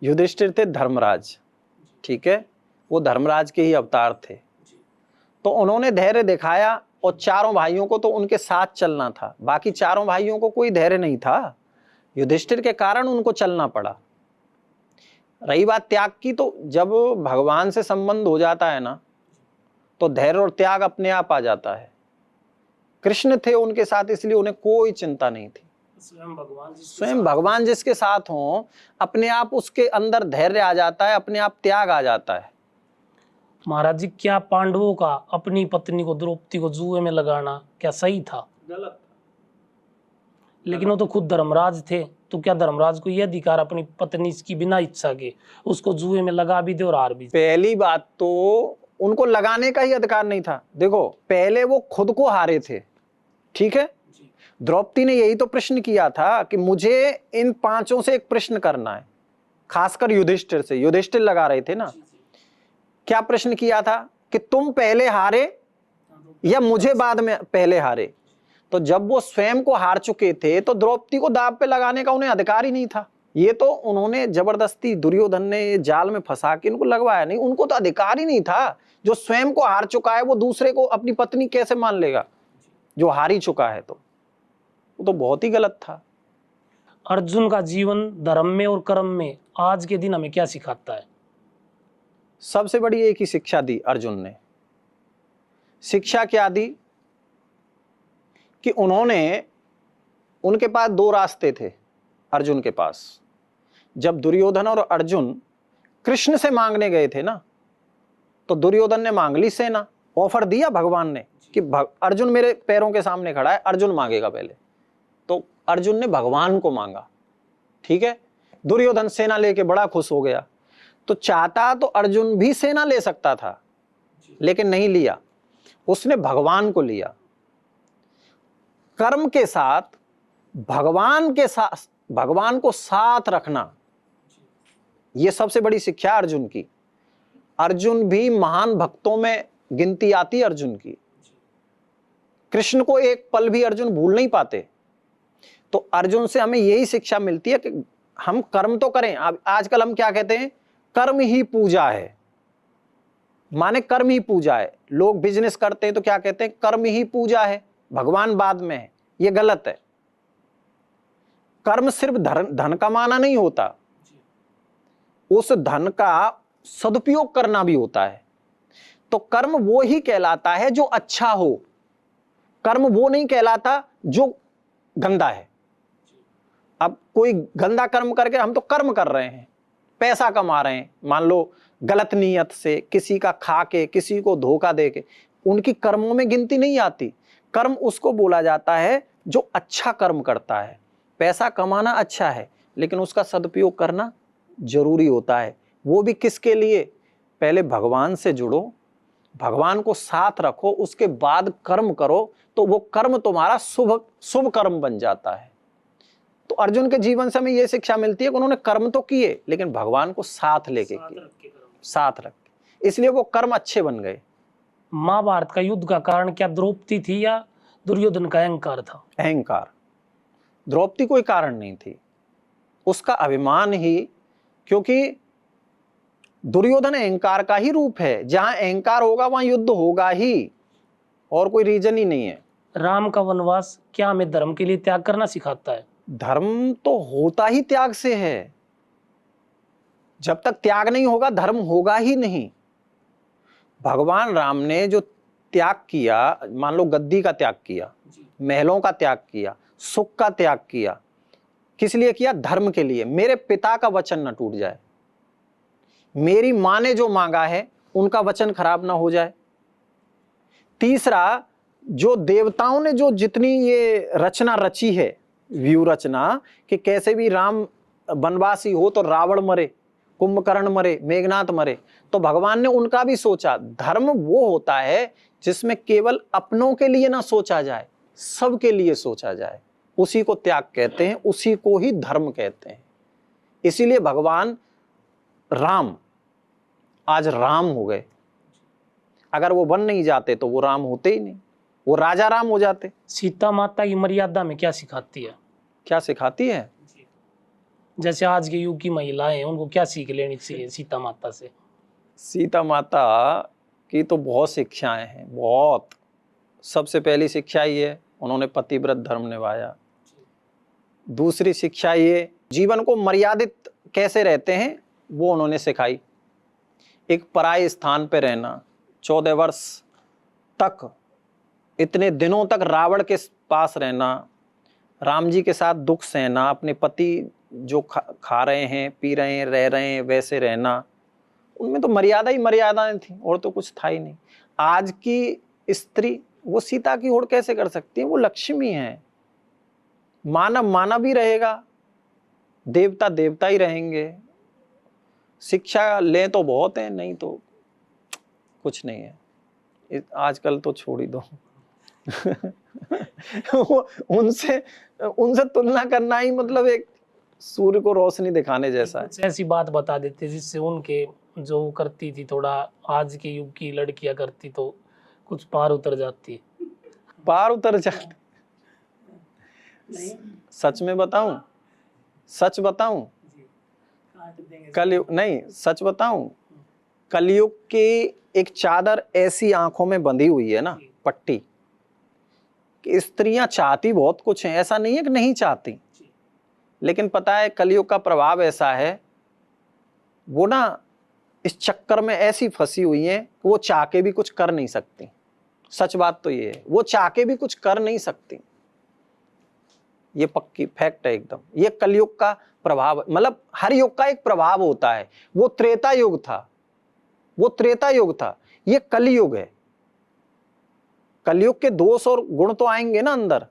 B: युधिष्ठिर थे धर्मराज, ठीक है, वो धर्मराज के ही अवतार थे, तो उन्होंने धैर्य दिखाया, और चारों भाइयों को तो उनके साथ चलना था, बाकी चारों भाइयों को कोई धैर्य नहीं था, युधिष्ठिर के कारण उनको चलना पड़ा। रही बात त्याग की, तो जब भगवान से संबंध हो जाता है ना, तो धैर्य और त्याग अपने आप आ जाता है। कृष्ण थे उनके साथ, इसलिए उन्हें कोई चिंता नहीं थी। स्वयं भगवान जिसके साथ हो, अपने आप उसके अंदर धैर्य आ जाता है, अपने आप त्याग आ जाता है।
A: महाराज जी, क्या पांडवों का अपनी पत्नी को, द्रौपदी को जुए में लगाना क्या सही था?
B: गलत था।
A: लेकिन वो तो खुद धर्मराज थे, तो क्या धर्मराज को यह अधिकार अपनी पत्नी की बिना इच्छा के उसको जुए में लगा भी दे और हार भी?
B: पहली बात तो उनको लगाने का ही अधिकार नहीं था। देखो, पहले वो खुद को हारे थे, ठीक है। द्रौपदी ने यही तो प्रश्न किया था कि मुझे इन 5 से एक प्रश्न करना है, खासकर युधिष्ठिर से, युधिष्ठिर लगा रहे थे ना। क्या प्रश्न किया था कि तुम पहले हारे या मुझे बाद में पहले हारे? तो जब वो स्वयं को हार चुके थे, तो द्रौपदी को दांव पे लगाने का उन्हें अधिकार ही नहीं था। ये तो उन्होंने जबरदस्ती, दुर्योधन ने जाल में फंसा के इनको लगवाया, नहीं, उनको तो अधिकार ही नहीं था। जो स्वयं को हार चुका है वो दूसरे को अपनी पत्नी कैसे मान लेगा, जो हार ही चुका है? तो वो तो बहुत ही गलत था।
A: अर्जुन का जीवन धर्म में और कर्म में आज के दिन हमें क्या सिखाता है?
B: सबसे बड़ी एक ही शिक्षा दी अर्जुन ने। शिक्षा क्या दी कि उनके पास 2 रास्ते थे अर्जुन के पास। जब दुर्योधन और अर्जुन कृष्ण से मांगने गए थे ना, तो दुर्योधन ने मांग ली सेना, ऑफर दिया भगवान ने कि अर्जुन मेरे पैरों के सामने खड़ा है, अर्जुन मांगेगा पहले। तो अर्जुन ने भगवान को मांगा, ठीक है। दुर्योधन सेना लेके बड़ा खुश हो गया। तो चाहता तो अर्जुन भी सेना ले सकता था, लेकिन नहीं लिया, उसने भगवान को लिया। कर्म के साथ भगवान को साथ रखना, यह सबसे बड़ी शिक्षा अर्जुन की। अर्जुन भी महान भक्तों में गिनती आती है अर्जुन की। कृष्ण को एक पल भी अर्जुन भूल नहीं पाते। तो अर्जुन से हमें यही शिक्षा मिलती है कि हम कर्म तो करें। अब आजकल हम क्या कहते हैं, कर्म ही पूजा है, माने कर्म ही पूजा है। लोग बिजनेस करते हैं तो क्या कहते हैं, कर्म ही पूजा है, भगवान बाद में है। ये गलत है। कर्म सिर्फ धन कमाना नहीं होता, उस धन का सदुपयोग करना भी होता है। तो कर्म वो ही कहलाता है जो अच्छा हो, कर्म वो नहीं कहलाता जो गंदा है। अब कोई गंदा कर्म करके, हम तो कर्म कर रहे हैं, पैसा कमा रहे हैं, मान लो गलत नीयत से, किसी का खा के, किसी को धोखा दे के, उनकी कर्मों में गिनती नहीं आती। कर्म उसको बोला जाता है जो अच्छा कर्म करता है। पैसा कमाना अच्छा है, लेकिन उसका सदुपयोग करना जरूरी होता है। वो भी किसके लिए? पहले भगवान से जुड़ो, भगवान को साथ रखो, उसके बाद कर्म करो, तो वो कर्म तुम्हारा शुभ कर्म बन जाता है। तो अर्जुन के जीवन से हमें ये शिक्षा मिलती है कि उन्होंने कर्म तो किए, लेकिन भगवान को साथ लेके किए, साथ रख के, इसलिए वो कर्म अच्छे बन गए।
A: महाभारत का युद्ध का कारण क्या द्रौपदी थी या दुर्योधन का अहंकार था?
B: अहंकार। द्रौपदी कोई कारण नहीं थी, उसका अभिमान ही, क्योंकि दुर्योधन अहंकार का ही रूप है। जहां अहंकार होगा वहां युद्ध होगा ही, और कोई रीजन ही नहीं है।
A: राम का वनवास क्या हमें धर्म के लिए त्याग करना सिखाता है?
B: धर्म तो होता ही त्याग से है। जब तक त्याग नहीं होगा धर्म होगा ही नहीं। भगवान राम ने जो त्याग किया, मान लो गद्दी का त्याग किया, महलों का त्याग किया, सुख का त्याग किया, किस लिए किया? धर्म के लिए। मेरे पिता का वचन न टूट जाए, मेरी मां ने जो मांगा है उनका वचन खराब ना हो जाए। तीसरा, जो देवताओं ने जो जितनी ये रचना रची है, व्यू रचना, कि कैसे भी राम वनवासी हो तो रावण मरे, कुंभकर्ण मरे, मेघनाथ मरे, तो भगवान ने उनका भी सोचा। धर्म वो होता है जिसमें केवल अपनों के लिए ना सोचा जाए, सबके लिए सोचा जाए, उसी को त्याग कहते हैं, उसी को ही धर्म कहते हैं। इसीलिए भगवान राम आज राम हो गए। अगर वो बन नहीं जाते तो वो राम होते ही नहीं, वो राजा राम हो जाते।
A: सीता माता की मर्यादा में क्या सिखाती है?
B: क्या सिखाती है?
A: जैसे आज के युग की महिलाएं हैं, उनको क्या सीख लेनी चाहिए सीता माता से?
B: सीता माता की तो बहुत शिक्षाएं हैं, बहुत। सबसे पहली शिक्षा ये, उन्होंने पतिव्रत धर्म निभाया। दूसरी शिक्षा ये, जीवन को मर्यादित कैसे रहते हैं वो उन्होंने सिखाई। एक पराये स्थान पे रहना, 14 वर्ष तक, इतने दिनों तक रावण के पास रहना, राम जी के साथ दुख सहना, अपने पति जो खा रहे हैं, पी रहे हैं, रह रहे हैं, वैसे रहना, उनमें तो मर्यादा ही मर्यादाएं थी, और तो कुछ था ही नहीं। आज की स्त्री वो सीता की होड़ कैसे कर सकती है? वो लक्ष्मी है। मानव मानव ही रहेगा, देवता देवता ही रहेंगे। शिक्षा लें तो बहुत है, नहीं तो कुछ नहीं है। आजकल तो छोड़ ही दो। उनसे तुलना करना ही मतलब एक सूर्य को रोशनी दिखाने जैसा है।
A: ऐसी बात बता देते जिससे उनके जो करती थी, थोड़ा आज के युग की लड़कियां करती तो कुछ पार उतर जाती।
B: पार उतर जाती? सच में बताऊं, सच बताऊं, कलयुग नहीं, सच बताऊं, कलयुग की एक चादर ऐसी आंखों में बंधी हुई है ना, पट्टी, कि स्त्रियां चाहती बहुत कुछ है, ऐसा नहीं है कि नहीं चाहती, लेकिन पता है कलयुग का प्रभाव ऐसा है, वो ना इस चक्कर में ऐसी फंसी हुई है कि वो चाह के भी कुछ कर नहीं सकती। सच बात तो ये है, वो चाह के भी कुछ कर नहीं सकती। ये पक्की फैक्ट है एकदम। ये कलयुग का प्रभाव, मतलब हर युग का एक प्रभाव होता है। वो त्रेता युग था, वो त्रेता युग था, ये कलयुग है। कलयुग के दोष और गुण तो आएंगे ना अंदर।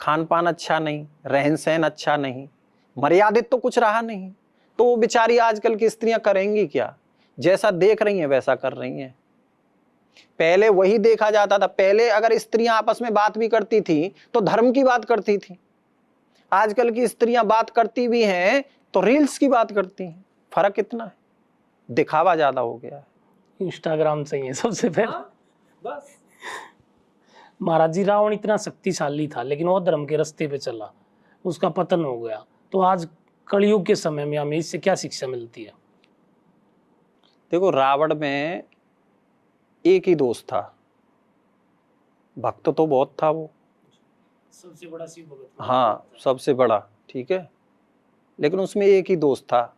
B: खान पान अच्छा नहीं, रहन सहन अच्छा नहीं, मर्यादित तो कुछ रहा नहीं, तो वो बेचारी आजकल की स्त्रियां करेंगी क्या? जैसा देख रही हैं वैसा कर रही हैं। पहले वही देखा जाता था। पहले अगर स्त्रियां आपस में बात भी करती थी तो धर्म की बात करती थी। आजकल की स्त्रियां बात करती भी हैं तो रील्स की बात करती हैं। फर्क कितना है, दिखावा ज्यादा हो गया है।
A: इंस्टाग्राम से ही है सबसे पहले।
B: बस
A: महाराज जी, रावण इतना शक्तिशाली था लेकिन वो धर्म के रास्ते पे चला, उसका पतन हो गया। तो आज कलयुग के समय में हमें इससे क्या शिक्षा मिलती है?
B: देखो, रावण में एक ही दोस्त था, भक्त तो बहुत था वो,
A: सबसे बड़ा शिव भगत।
B: हाँ सबसे बड़ा, ठीक है, लेकिन उसमें एक ही दोस्त था।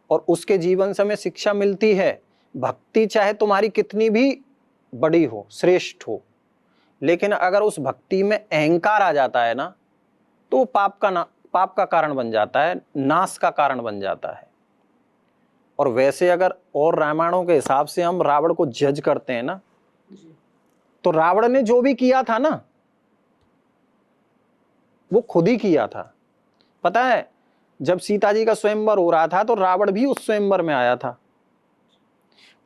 B: और उसके जीवन से हमें शिक्षा मिलती है, भक्ति चाहे तुम्हारी कितनी भी बड़ी हो, श्रेष्ठ हो, लेकिन अगर उस भक्ति में अहंकार आ जाता है ना, तो वो पाप का कारण बन जाता है, नाश का कारण बन जाता है। और वैसे अगर और रामायणों के हिसाब से हम रावण को जज करते हैं ना, तो रावण ने जो भी किया था ना वो खुद ही किया था। पता है, जब सीता जी का स्वयंवर हो रहा था तो रावण भी उस स्वयंवर में आया था,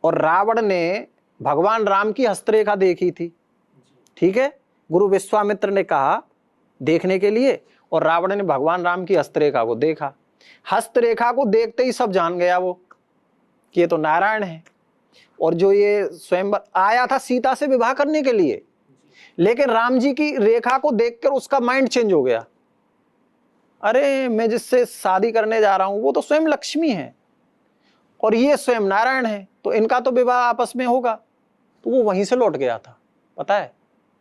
B: और रावण ने भगवान राम की हस्तरेखा देखी थी। ठीक है, गुरु विश्वामित्र ने कहा देखने के लिए, और रावण ने भगवान राम की हस्तरेखा को देखा। हस्तरेखा को देखते ही सब जान गया वो कि ये तो नारायण है। और जो ये स्वयंवर आया था सीता से विवाह करने के लिए, लेकिन राम जी की रेखा को देखकर उसका माइंड चेंज हो गया। अरे मैं जिससे शादी करने जा रहा हूं वो तो स्वयं लक्ष्मी है और ये स्वयं नारायण है, तो इनका तो विवाह आपस में होगा। तो वो वहीं से लौट गया था। पता है,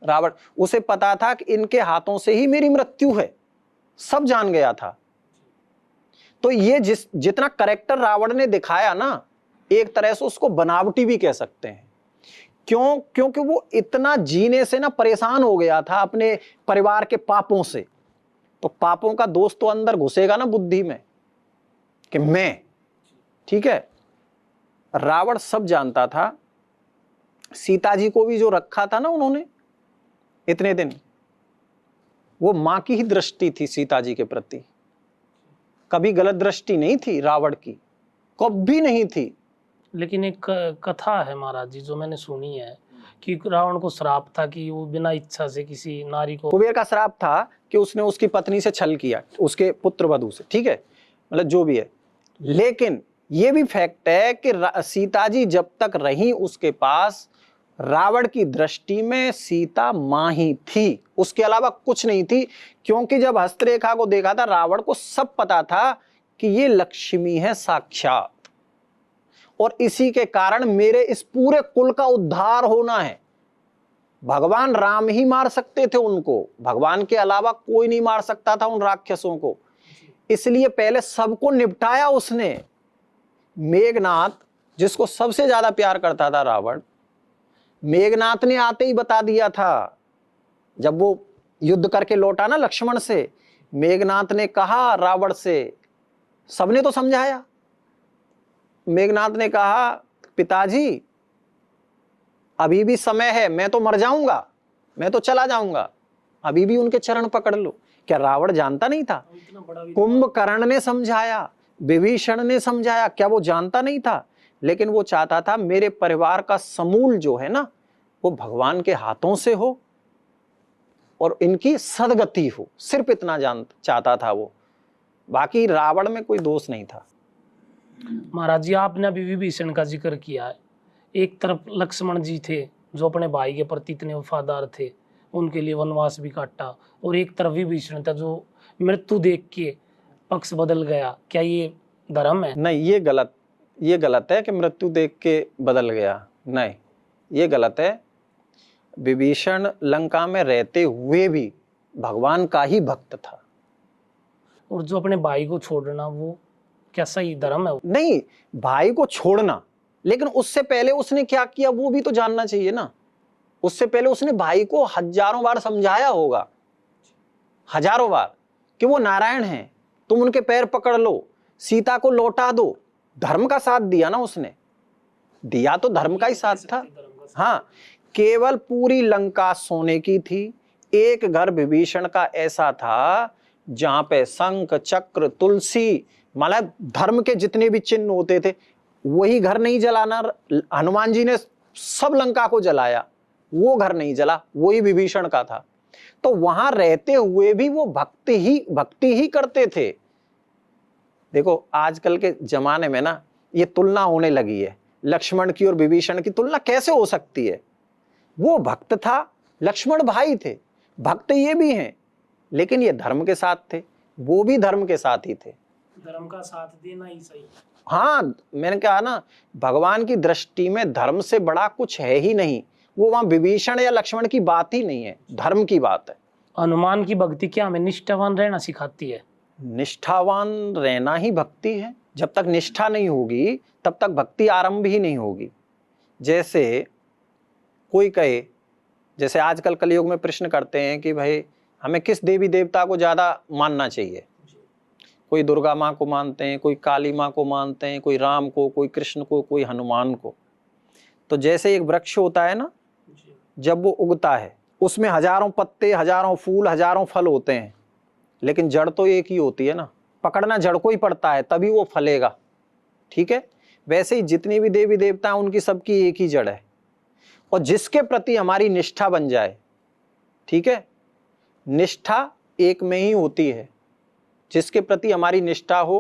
B: रावण, उसे पता था कि इनके हाथों से ही मेरी मृत्यु है, सब जान गया था। तो ये जितना करेक्टर रावण ने दिखाया ना, एक तरह से उसको बनावटी भी कह सकते हैं। क्यों? क्योंकि वो इतना जीने से ना परेशान हो गया था अपने परिवार के पापों से। तो पापों का दोष तो अंदर घुसेगा ना बुद्धि में कि मैं, ठीक है। रावण सब जानता था। सीता जी को भी जो रखा था ना उन्होंने इतने दिन, वो मां की ही दृष्टि थी सीता जी के प्रति, कभी गलत दृष्टि नहीं थी रावण की, कभी नहीं थी।
A: लेकिन एक कथा है महाराज जी जो मैंने सुनी है कि रावण को श्राप था कि वो बिना इच्छा से किसी नारी को,
B: कुबेर का श्राप था कि उसने उसकी पत्नी से छल किया, उसके पुत्र वधू से, ठीक है, मतलब जो भी है। लेकिन ये भी फैक्ट है कि सीता जी जब तक रही उसके पास, रावण की दृष्टि में सीता मां ही थी, उसके अलावा कुछ नहीं थी। क्योंकि जब हस्तरेखा को देखा था रावण को सब पता था कि ये लक्ष्मी है साक्षात, और इसी के कारण मेरे इस पूरे कुल का उद्धार होना है। भगवान राम ही मार सकते थे उनको, भगवान के अलावा कोई नहीं मार सकता था उन राक्षसों को। इसलिए पहले सबको निपटाया उसने। मेघनाथ, जिसको सबसे ज्यादा प्यार करता था रावण, मेघनाथ ने आते ही बता दिया था। जब वो युद्ध करके लौटा ना लक्ष्मण से, मेघनाथ ने कहा रावण से, सबने तो समझाया। मेघनाथ ने कहा पिताजी अभी भी समय है, मैं तो मर जाऊंगा, मैं तो चला जाऊंगा, अभी भी उनके चरण पकड़ लो। क्या रावण जानता नहीं था? कुंभकर्ण ने समझाया, विभीषण ने समझाया, क्या वो जानता नहीं था? लेकिन वो चाहता था मेरे परिवार का समूल जो है ना वो भगवान के हाथों से हो और इनकी सदगति हो, सिर्फ इतना चाहता था वो। बाकी रावण में कोई दोष नहीं था।
A: महाराज जी आपने अभी विभीषण का जिक्र किया है। एक तरफ लक्ष्मण जी थे जो अपने भाई के प्रति इतने वफादार थे, उनके लिए वनवास भी काटा, और एक तरफ विभीषण था जो मृत्यु देख के पक्ष बदल गया। क्या ये धर्म है?
B: नहीं, ये गलत है कि मृत्यु देख के बदल गया, नहीं, ये गलत है। विभीषण लंका में रहते हुए भी भगवान का ही भक्त था।
A: और जो अपने भाई को छोड़ना, वो क्या सही धर्म है?
B: नहीं, भाई को छोड़ना, लेकिन उससे पहले उसने क्या किया वो भी तो जानना चाहिए ना। उससे पहले उसने भाई को हजारों बार समझाया होगा, हजारों बार, कि वो नारायण हैं, तुम उनके पैर पकड़ लो, सीता को लौटा दो। धर्म का साथ दिया ना उसने, दिया तो धर्म का ही साथ था। हाँ, केवल पूरी लंका सोने की थी, एक घर विभीषण का ऐसा था जहां पे शंख चक्र तुलसी, मतलब धर्म के जितने भी चिन्ह होते थे, वही घर नहीं जलाना। हनुमान जी ने सब लंका को जलाया, वो घर नहीं जला, वही विभीषण का था। तो वहां रहते हुए भी वो भक्ति ही करते थे। देखो आजकल के जमाने में ना ये तुलना होने लगी है, लक्ष्मण की और विभीषण की तुलना कैसे हो सकती है? वो भक्त था, लक्ष्मण भाई थे, भक्त ये भी हैं, लेकिन ये धर्म के साथ थे, वो भी धर्म के साथ ही थे।
A: धर्म का साथ देना ही सही।
B: हाँ, मैंने कहा ना, भगवान की दृष्टि में धर्म से बड़ा कुछ है ही नहीं। वो वहां विभीषण या लक्ष्मण की बात ही नहीं है, धर्म की बात है।
A: हनुमान की भक्ति क्या हमें निष्ठावान रहना सिखाती है?
B: निष्ठावान रहना ही भक्ति है। जब तक निष्ठा नहीं होगी तब तक भक्ति आरंभ ही नहीं होगी। जैसे कोई कहे, जैसे आजकल कलयुग में प्रश्न करते हैं कि भाई हमें किस देवी देवता को ज्यादा मानना चाहिए। कोई दुर्गा माँ को मानते हैं, कोई काली माँ को मानते हैं, कोई राम को, कोई कृष्ण को, कोई हनुमान को। तो जैसे एक वृक्ष होता है ना, जब वो उगता है उसमें हजारों पत्ते, हजारों फूल, हजारों फल होते हैं, लेकिन जड़ तो एक ही होती है ना। पकड़ना जड़ को ही पड़ता है, तभी वो फलेगा। ठीक है, वैसे ही जितनी भी देवी देवता हैं उनकी सबकी एक ही जड़ है। और जिसके प्रति हमारी निष्ठा बन जाए, ठीक है, निष्ठा एक में ही होती है। जिसके प्रति हमारी निष्ठा हो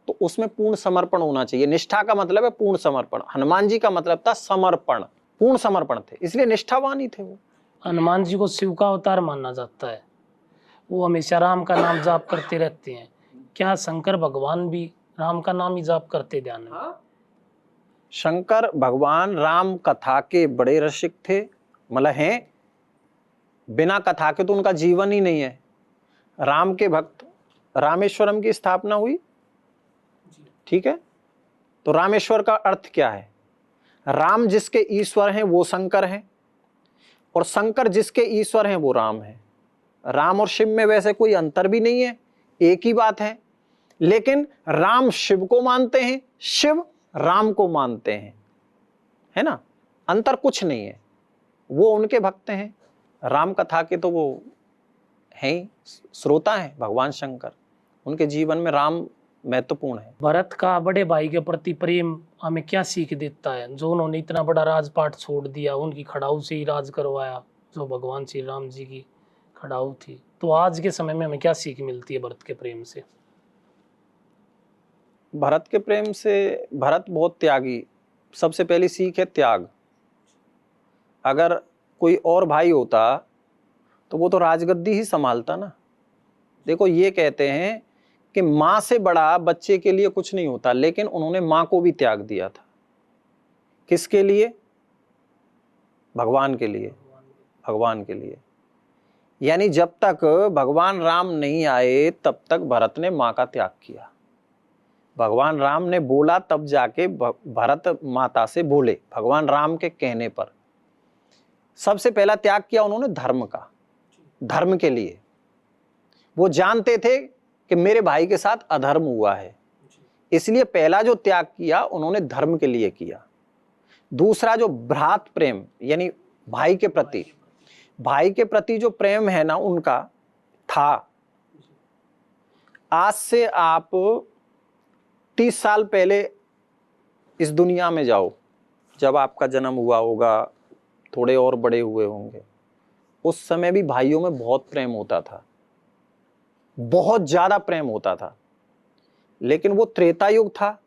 B: तो उसमें पूर्ण समर्पण होना चाहिए। निष्ठा का मतलब है पूर्ण समर्पण। हनुमान जी का मतलब था समर्पण, पूर्ण समर्पण थे, इसलिए निष्ठावान ही थे वो।
A: हनुमान जी को शिव का अवतार माना जाता है, वो हमेशा राम का नाम जाप करते रहते हैं। क्या शंकर भगवान भी राम का नाम ही जाप करते ध्यान में?
B: शंकर भगवान राम कथा के बड़े रसिक थे, मतलब हैं। बिना कथा के तो उनका जीवन ही नहीं है। राम के भक्त, रामेश्वरम की स्थापना हुई, ठीक है। तो रामेश्वर का अर्थ क्या है? राम जिसके ईश्वर हैं वो शंकर हैं, और शंकर जिसके ईश्वर हैं वो राम हैं। राम और शिव में वैसे कोई अंतर भी नहीं है, एक ही बात है। लेकिन राम शिव को मानते हैं, शिव राम को मानते हैं, है ना। अंतर कुछ नहीं है, वो उनके भक्त हैं। राम कथा के तो वो हैं ही, श्रोता हैं भगवान शंकर। उनके जीवन में राम महत्वपूर्ण है।
A: भरत का बड़े भाई के प्रति प्रेम हमें क्या सीख देता है, जो उन्होंने इतना बड़ा राजपाट छोड़ दिया, उनकी खड़ाऊ से ही राज करवाया, जो भगवान श्री राम जी की खड़ाऊ थी। तो आज के समय में हमें क्या सीख मिलती है भरत के प्रेम से?
B: भरत के प्रेम से, भरत बहुत त्यागी। सबसे पहली सीख है त्याग। अगर कोई और भाई होता तो वो तो राजगद्दी ही संभालता ना। देखो, ये कहते हैं कि माँ से बड़ा बच्चे के लिए कुछ नहीं होता, लेकिन उन्होंने माँ को भी त्याग दिया था। किसके लिए? भगवान के लिए, भगवान के लिए। यानी जब तक भगवान राम नहीं आए तब तक भरत ने माँ का त्याग किया। भगवान राम ने बोला तब जाके भरत माता से बोले, भगवान राम के कहने पर। सबसे पहला त्याग किया उन्होंने धर्म का, धर्म के लिए। वो जानते थे कि मेरे भाई के साथ अधर्म हुआ है, इसलिए पहला जो त्याग किया उन्होंने धर्म के लिए किया। दूसरा जो भ्रात प्रेम, यानी भाई के प्रति, भाई के प्रति जो प्रेम है ना उनका था। आज से आप 30 साल पहले इस दुनिया में जाओ, जब आपका जन्म हुआ होगा, थोड़े और बड़े हुए होंगे, उस समय भी भाइयों में बहुत प्रेम होता था, बहुत ज्यादा प्रेम होता था। लेकिन वो त्रेता युग था।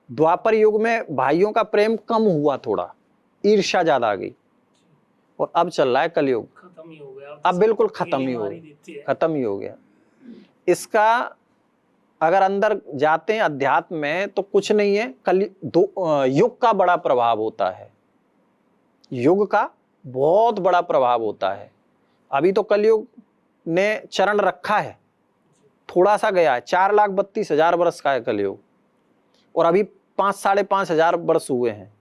B: द्वापर युग में भाइयों का प्रेम कम हुआ, थोड़ा ईर्ष्या ज्यादा आ गई। और अब चल रहा है कलयुग,
A: खत्म ही हो गया।
B: अब बिल्कुल खत्म ही हो गया, खत्म ही हो गया। इसका अगर अंदर जाते हैं अध्यात्म में तो कुछ नहीं है। युग का बड़ा प्रभाव होता है, युग का बहुत बड़ा प्रभाव होता है। अभी तो कलयुग ने चरण रखा है, थोड़ा सा गया है। 4,32,000 वर्ष का है कलयुग, और अभी 5,000-5,500 वर्ष हुए हैं।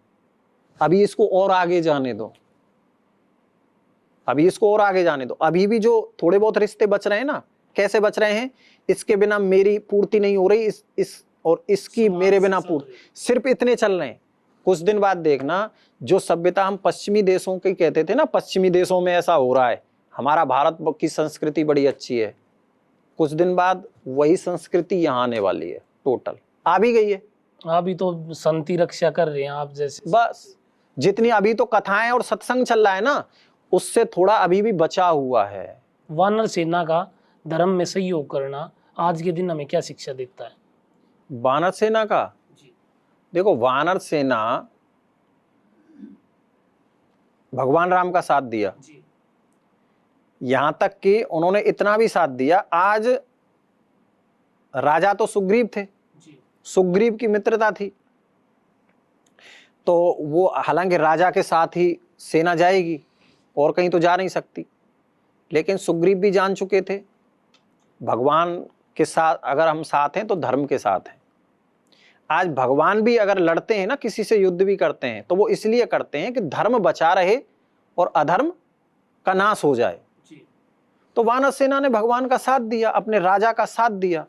B: अभी इसको और आगे जाने दो, अभी इसको और आगे जाने दो। अभी भी जो थोड़े बहुत रिश्ते बच रहे हैं ना, कैसे बच रहे हैं? इसके बिना मेरी पूर्ति नहीं हो रही, और इसकी मेरे बिना पूर्ति, सिर्फ इतने चल रहे हैं। कुछ दिन बाद देखना, जो सभ्यता हम पश्चिमी देशों की कहते थे ना, पश्चिमी देशों में ऐसा हो रहा है, हमारा भारत की संस्कृति बड़ी अच्छी है, कुछ दिन बाद वही संस्कृति यहाँ आने वाली है। टोटल आ भी गई है।
A: अभी तो शांति रक्षा कर रहे हैं आप जैसे।
B: बस जितनी अभी तो कथाएं और सत्संग चल रहा है ना, उससे थोड़ा अभी भी बचा हुआ है।
A: वानर सेना का धर्म में सहयोग करना आज के दिन हमें क्या शिक्षा देता है?
B: वानर सेना का, देखो, वानर सेना भगवान राम का साथ दिया, यहां तक कि उन्होंने इतना भी साथ दिया। आज राजा तो सुग्रीव थे, सुग्रीव की मित्रता थी, तो वो हालांकि राजा के साथ ही सेना जाएगी, और कहीं तो जा नहीं सकती, लेकिन सुग्रीव भी जान चुके थे भगवान के साथ अगर हम साथ हैं तो धर्म के साथ हैं। आज भगवान भी अगर लड़ते हैं ना, किसी से युद्ध भी करते हैं, तो वो इसलिए करते हैं कि धर्म बचा रहे और अधर्म का नाश हो जाए। तो वानर सेना ने भगवान का साथ दिया, अपने राजा का साथ दिया।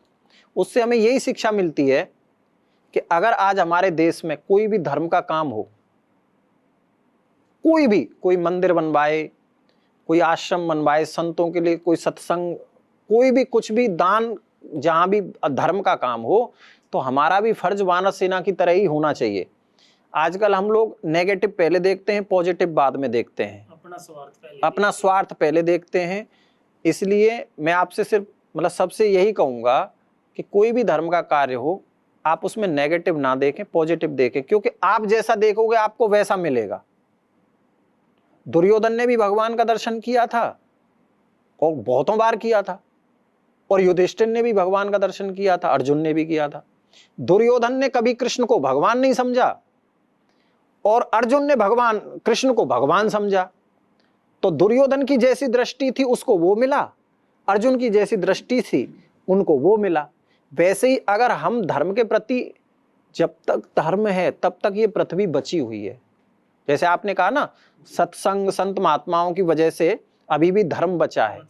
B: उससे हमें यही शिक्षा मिलती है कि अगर आज हमारे देश में कोई भी धर्म का काम हो, कोई मंदिर बनवाए, कोई आश्रम बनवाए संतों के लिए, कोई सत्संग, कोई भी कुछ भी दान, जहां भी धर्म का काम हो, तो हमारा भी फर्ज वानर सेना की तरह ही होना चाहिए। आजकल हम लोग नेगेटिव पहले देखते हैं, पॉजिटिव बाद में देखते हैं, अपना स्वार्थ पहले देखते हैं। इसलिए मैं आपसे सिर्फ मतलब सबसे यही कहूंगा कि कोई भी धर्म का कार्य हो, आप उसमें नेगेटिव ना देखें, पॉजिटिव देखें, क्योंकि आप जैसा देखोगे आपको वैसा मिलेगा। दुर्योधन ने भी भगवान का दर्शन किया था और बहुतों बार किया था, और युधिष्ठिर ने भी भगवान का दर्शन किया था, अर्जुन ने भी किया था। दुर्योधन ने कभी कृष्ण को भगवान नहीं समझा और अर्जुन ने भगवान कृष्ण को भगवान समझा। तो दुर्योधन की जैसी दृष्टि थी उसको वो मिला, अर्जुन की जैसी दृष्टि थी उनको वो मिला। वैसे ही अगर हम धर्म के प्रति, जब तक धर्म है तब तक ये पृथ्वी बची हुई है। जैसे आपने कहा ना, सत्संग संत महात्माओं की वजह से अभी भी धर्म बचा है।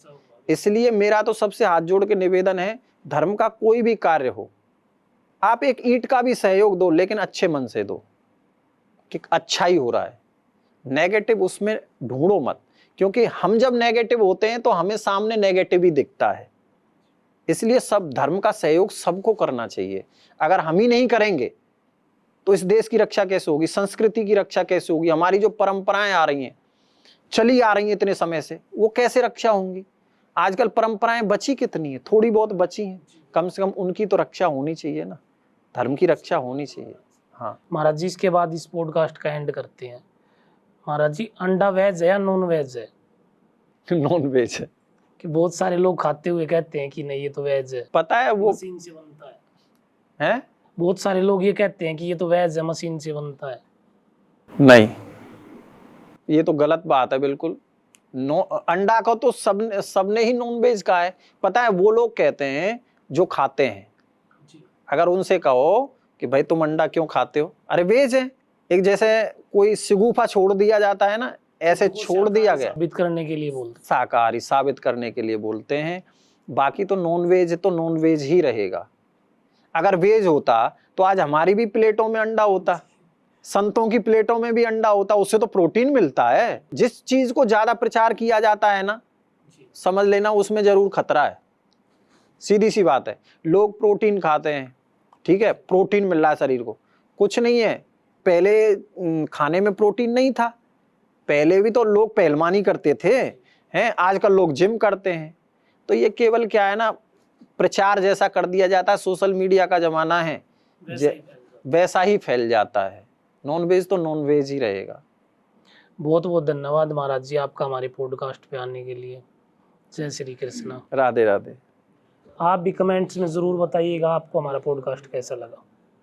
B: इसलिए मेरा तो सबसे हाथ जोड़ के निवेदन है, धर्म का कोई भी कार्य हो, आप एक ईंट का भी सहयोग दो, लेकिन अच्छे मन से दो कि अच्छा ही हो रहा है। नेगेटिव उसमें ढूंढो मत, क्योंकि हम जब नेगेटिव होते हैं तो हमें सामने नेगेटिव ही दिखता है। इसलिए सब धर्म का सहयोग सबको करना चाहिए। अगर हम ही नहीं करेंगे तो इस देश की रक्षा कैसे होगी, संस्कृति की रक्षा कैसे होगी, हमारी जो परंपराएं आ रही हैं, चली आ रही हैं इतने समय से, वो कैसे रक्षा होंगी। आजकल परंपराएं बची कितनी है, थोड़ी बहुत बची हैं, कम से कम उनकी तो रक्षा होनी चाहिए ना, धर्म की रक्षा होनी चाहिए। हाँ
A: महाराज जी, इसके बाद इस पॉडकास्ट का एंड करते हैं। महाराज जी, अंडा वेज है या नॉन वेज है?
B: नॉन वेज है।
A: कि बहुत सारे लोग खाते हुए कहते हैं कि नहीं ये तो वेज है,
B: पता है वो
A: मशीन से बनता
B: है?
A: बहुत सारे लोग ये कहते हैं कि ये तो वेज है, मशीन से बनता है।
B: नहीं, ये तो गलत बात है बिल्कुल। अंडा को तो सबने ही नॉन वेज कहा है। पता है, वो लोग कहते हैं जो खाते हैं, अगर उनसे कहो कि भाई तुम अंडा क्यों खाते हो, अरे वेज है। एक जैसे कोई सिगुफा छोड़ दिया जाता है ना, ऐसे छोड़ दिया गया,
A: साबित करने के लिए बोलते,
B: शाकाहारी साबित करने के लिए बोलते हैं। बाकी तो नॉन वेज है तो नॉन वेज ही रहेगा। अगर वेज होता तो आज हमारी भी प्लेटों में अंडा होता, संतों की प्लेटों में भी अंडा होता, उससे तो प्रोटीन मिलता है। जिस चीज को ज्यादा प्रचार किया जाता है ना, समझ लेना उसमें जरूर खतरा है। सीधी सी बात है, लोग प्रोटीन खाते हैं, ठीक है, प्रोटीन मिल रहा है शरीर को, कुछ नहीं है। पहले खाने में प्रोटीन नहीं था, पहले भी तो लोग पहलवानी करते थे हैं, आजकल लोग जिम करते हैं। तो ये केवल क्या है ना, प्रचार जैसा कर दिया जाता है, सोशल मीडिया का जमाना है, वैसा ही फैल जाता है। नॉन वेज तो नॉन वेज ही रहेगा।
A: बहुत बहुत धन्यवाद महाराज जी आपका हमारे पॉडकास्ट पे आने के लिए। जय श्री कृष्णा।
B: राधे राधे।
A: आप भी कमेंट्स में जरूर बताइएगा आपको हमारा पॉडकास्ट कैसा लगा।